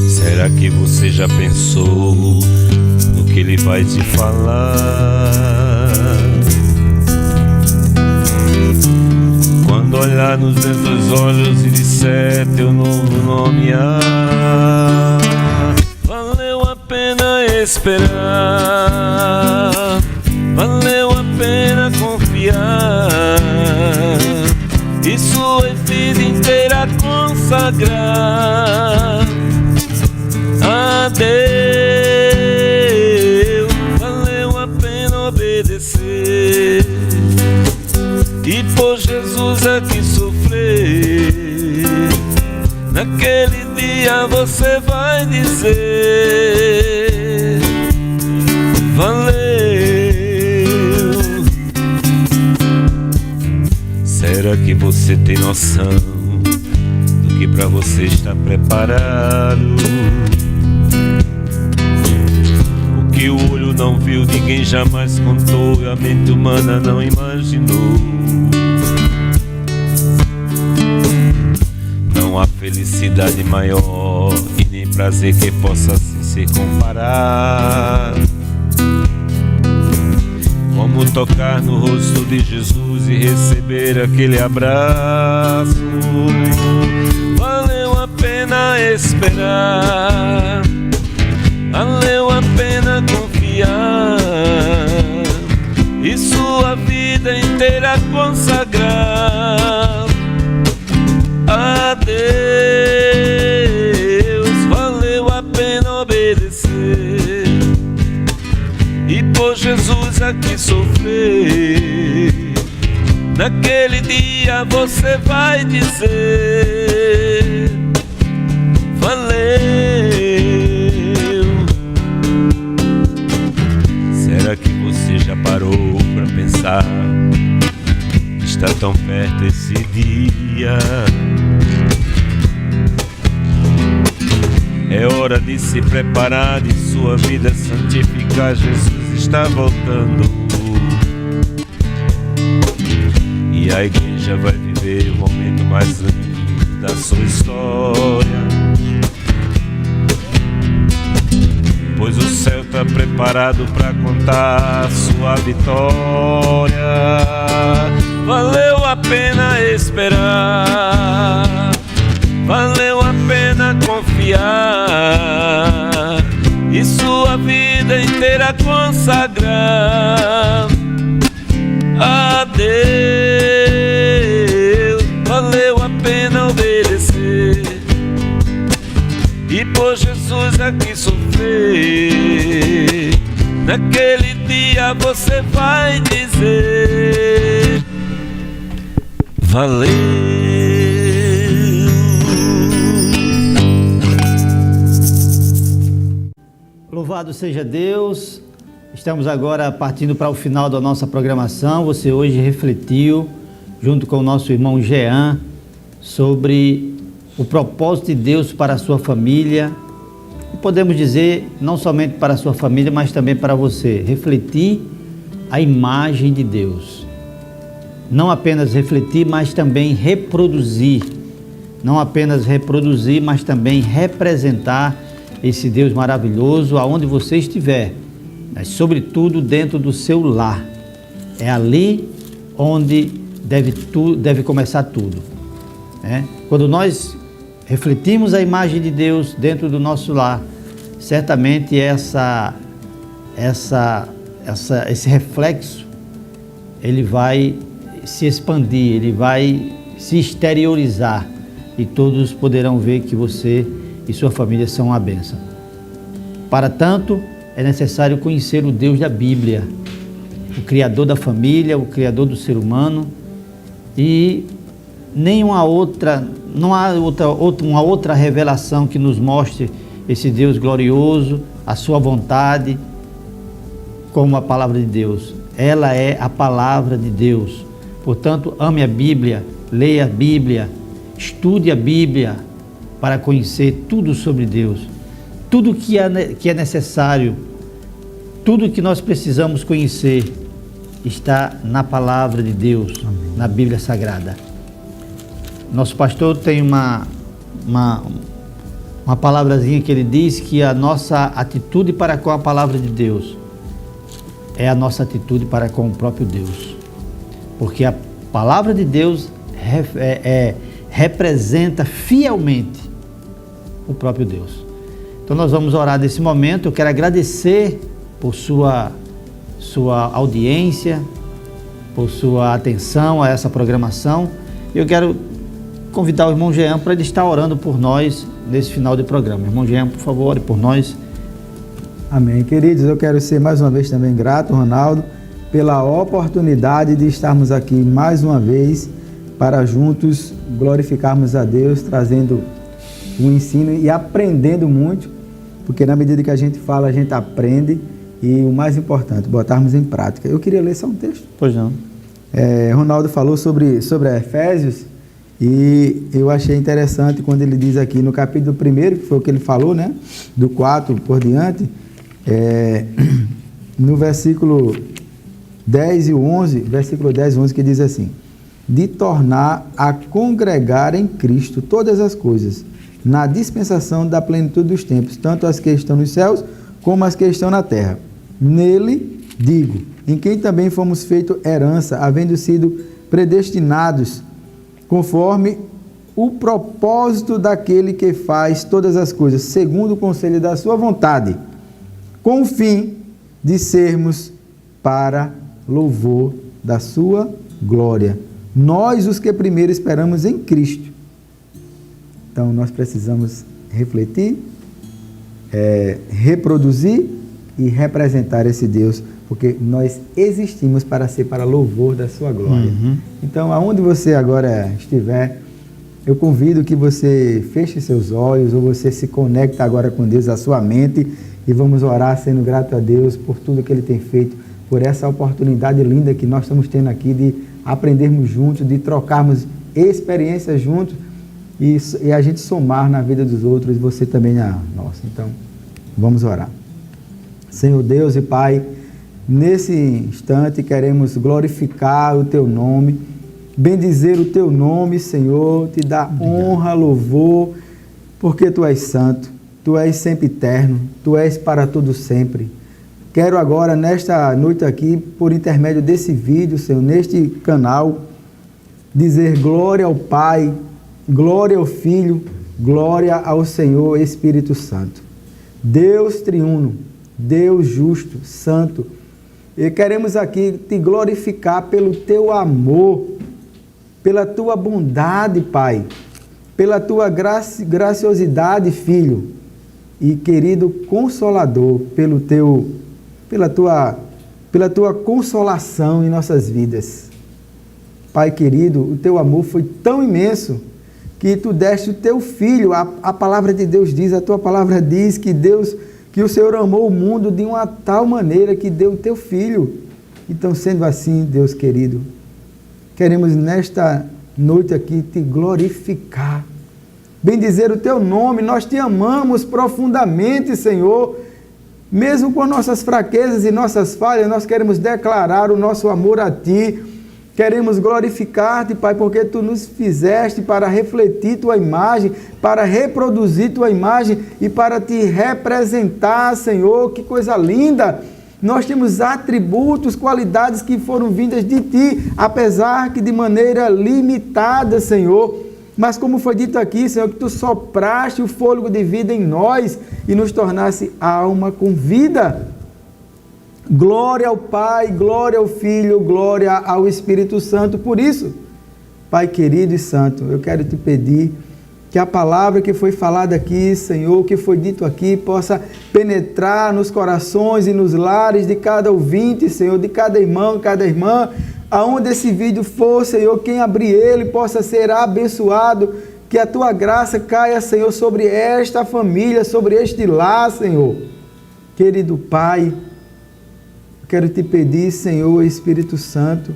Será que você já pensou no que Ele vai te falar? Quando olhar nos seus olhos e disser teu novo nome, valeu a pena esperar, valeu a pena confiar e sua vida inteira consagrar a Deus. Valeu a pena obedecer e por Jesus aqui sofrer. Naquele dia você vai dizer valeu. Será que você tem noção do que pra você está preparado? O que o olho não viu, ninguém jamais contou e a mente humana não imaginou. Não há felicidade maior e nem prazer que possa assim ser comparado como tocar no rosto de Jesus e receber aquele abraço. Valeu a pena esperar, valeu a pena confiar e sua vida inteira consagrar a Deus. Valeu a pena obedecer e por Jesus aqui sofrer. Naquele dia você vai dizer valeu. Será que você já parou pra pensar? Está tão perto esse dia. É hora de se preparar, de sua vida santificar. Jesus está voltando e a igreja vai viver o momento mais lindo da sua história. Pois o céu está preparado para contar a sua vitória. Valeu a pena esperar, valeu a pena confiar e sua vida inteira consagrar a Deus. Valeu a pena obedecer e por Jesus aqui sofrer. Naquele dia você vai dizer valeu. Louvado seja Deus Estamos agora partindo para o final da nossa programação. Você hoje refletiu, junto com o nosso irmão Jean, sobre o propósito de Deus para a sua família. E podemos dizer, não somente para a sua família, mas também para você. Refletir a imagem de Deus. Não apenas refletir, mas também reproduzir. Não apenas reproduzir, mas também representar esse Deus maravilhoso aonde você estiver, mas sobretudo dentro do seu lar. É ali onde deve começar tudo. Quando nós refletimos a imagem de Deus dentro do nosso lar, certamente esse reflexo ele vai se expandir, ele vai se exteriorizar e todos poderão ver que você e sua família são uma bênção. Para tanto, é necessário conhecer o Deus da Bíblia, o Criador da família, o Criador do ser humano, e não há uma outra revelação que nos mostre esse Deus glorioso, a sua vontade, como a palavra de Deus. Ela é a palavra de Deus. Portanto, ame a Bíblia, leia a Bíblia, estude a Bíblia para conhecer tudo sobre Deus. Tudo que é necessário, tudo que nós precisamos conhecer está na palavra de Deus, na Bíblia Sagrada. Nosso pastor tem uma palavrazinha que ele diz que a nossa atitude para com a palavra de Deus é a nossa atitude para com o próprio Deus. Porque a palavra de Deus representa fielmente o próprio Deus. Então nós vamos orar nesse momento. Eu quero agradecer por sua audiência, por sua atenção a essa programação. Eu quero convidar o irmão Jean para ele estar orando por nós nesse final de programa. Irmão Jean, por favor, ore por nós. Amém. Queridos, eu quero ser mais uma vez também grato, Ronaldo, pela oportunidade de estarmos aqui mais uma vez para juntos glorificarmos a Deus, trazendo o ensino e aprendendo muito, porque na medida que a gente fala, a gente aprende, e o mais importante, botarmos em prática. Eu queria ler só um texto. Pois não. Ronaldo falou sobre Efésios, e eu achei interessante quando ele diz aqui no capítulo 1, que foi o que ele falou, né? Do 4 por diante, no versículo 10 e 11, versículo 10 e 11, que diz assim: de tornar a congregar em Cristo todas as coisas, na dispensação da plenitude dos tempos, tanto as que estão nos céus, como as que estão na terra. Nele, digo, em quem também fomos feitos herança, havendo sido predestinados, conforme o propósito daquele que faz todas as coisas, segundo o conselho da sua vontade, com o fim de sermos para louvor da sua glória. Nós, os que primeiro esperamos em Cristo. Então, nós precisamos refletir, reproduzir e representar esse Deus, porque nós existimos para ser para louvor da sua glória. Então, aonde você agora estiver, eu convido que você feche seus olhos, ou você se conecte agora com Deus, a sua mente, e vamos orar sendo grato a Deus por tudo que Ele tem feito, por essa oportunidade linda que nós estamos tendo aqui de aprendermos juntos, de trocarmos experiências juntos e a gente somar na vida dos outros, e você também na nossa. Então, vamos orar. Senhor Deus e Pai, nesse instante queremos glorificar o Teu nome, bendizer o Teu nome, Senhor, te dar honra, louvor, porque Tu és santo, Tu és sempre eterno, Tu és para todo sempre. Quero agora, nesta noite aqui, por intermédio desse vídeo, Senhor, neste canal, dizer glória ao Pai, glória ao Filho, glória ao Senhor Espírito Santo. Deus triuno, Deus justo, santo. E queremos aqui te glorificar pelo Teu amor, pela Tua bondade, Pai, pela Tua graciosidade, Filho, e querido Consolador, pela tua consolação em nossas vidas. Pai querido, o Teu amor foi tão imenso que Tu deste o Teu Filho. A palavra de Deus diz, a Tua palavra diz que que o Senhor amou o mundo de uma tal maneira que deu o teu Filho. Então, sendo assim, Deus querido, queremos nesta noite aqui te glorificar, bendizer o teu nome. Nós te amamos profundamente, Senhor. Mesmo com nossas fraquezas e nossas falhas, nós queremos declarar o nosso amor a Ti. Queremos glorificar-te, Pai, porque Tu nos fizeste para refletir Tua imagem, para reproduzir Tua imagem e para Te representar, Senhor. Que coisa linda! Nós temos atributos, qualidades que foram vindas de Ti, apesar que de maneira limitada, Senhor. Mas como foi dito aqui, Senhor, que Tu sopraste o fôlego de vida em nós e nos tornasse alma com vida. Glória ao Pai, glória ao Filho, glória ao Espírito Santo. Por isso, Pai querido e santo, eu quero te pedir que a palavra que foi falada aqui, Senhor, que foi dito aqui, possa penetrar nos corações e nos lares de cada ouvinte, Senhor, de cada irmão, cada irmã. Aonde esse vídeo for, Senhor, quem abrir ele possa ser abençoado, que a Tua graça caia, Senhor, sobre esta família, sobre este lar, Senhor. Querido Pai, quero te pedir, Senhor, Espírito Santo,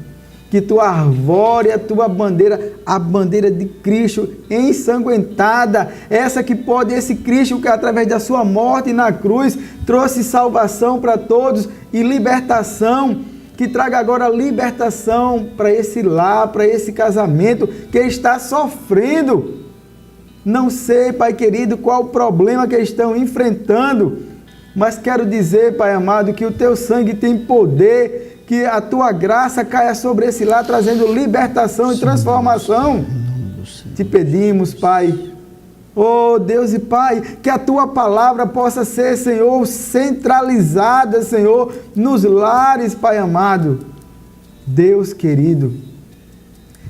que Tu arvore a Tua bandeira, a bandeira de Cristo ensanguentada, essa que pode, esse Cristo que através da Sua morte na cruz trouxe salvação para todos e libertação, que traga agora libertação para esse lar, para esse casamento que está sofrendo. Não sei, Pai querido, qual o problema que estão enfrentando, mas quero dizer, Pai amado, que o Teu sangue tem poder, que a Tua graça caia sobre esse lar, trazendo libertação e transformação. Te pedimos, Pai, oh Deus e Pai, que a Tua palavra possa ser, Senhor, centralizada, Senhor, nos lares, Pai amado. Deus querido,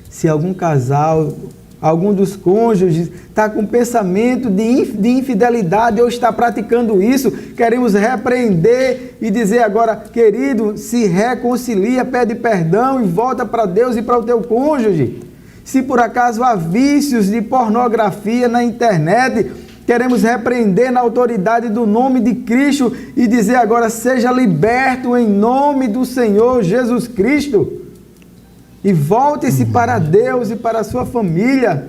se algum casal, algum dos cônjuges está com pensamento de infidelidade ou está praticando isso, queremos repreender e dizer agora, querido, se reconcilia, pede perdão e volta para Deus e para o teu cônjuge. Se por acaso há vícios de pornografia na internet, queremos repreender na autoridade do nome de Cristo e dizer agora, seja liberto em nome do Senhor Jesus Cristo. E volte-se para Deus e para a sua família.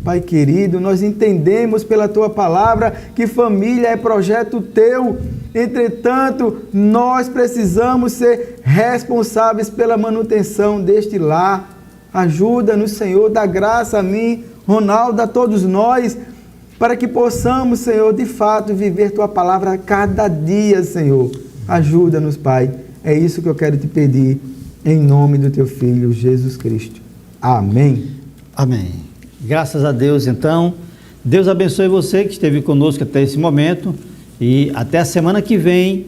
Pai querido, nós entendemos pela Tua palavra que família é projeto Teu. Entretanto, nós precisamos ser responsáveis pela manutenção deste lar. Ajuda-nos, Senhor, dá graça a mim, Ronaldo, a todos nós, para que possamos, Senhor, de fato viver Tua palavra a cada dia, Senhor. Ajuda-nos, Pai. É isso que eu quero te pedir. Em nome do Teu Filho, Jesus Cristo. Amém. Amém. Graças a Deus, então. Deus abençoe você que esteve conosco até esse momento. E até a semana que vem,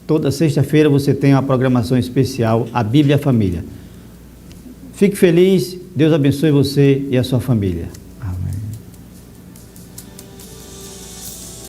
toda sexta-feira, você tem uma programação especial, a Bíblia Família. Fique feliz. Deus abençoe você e a sua família.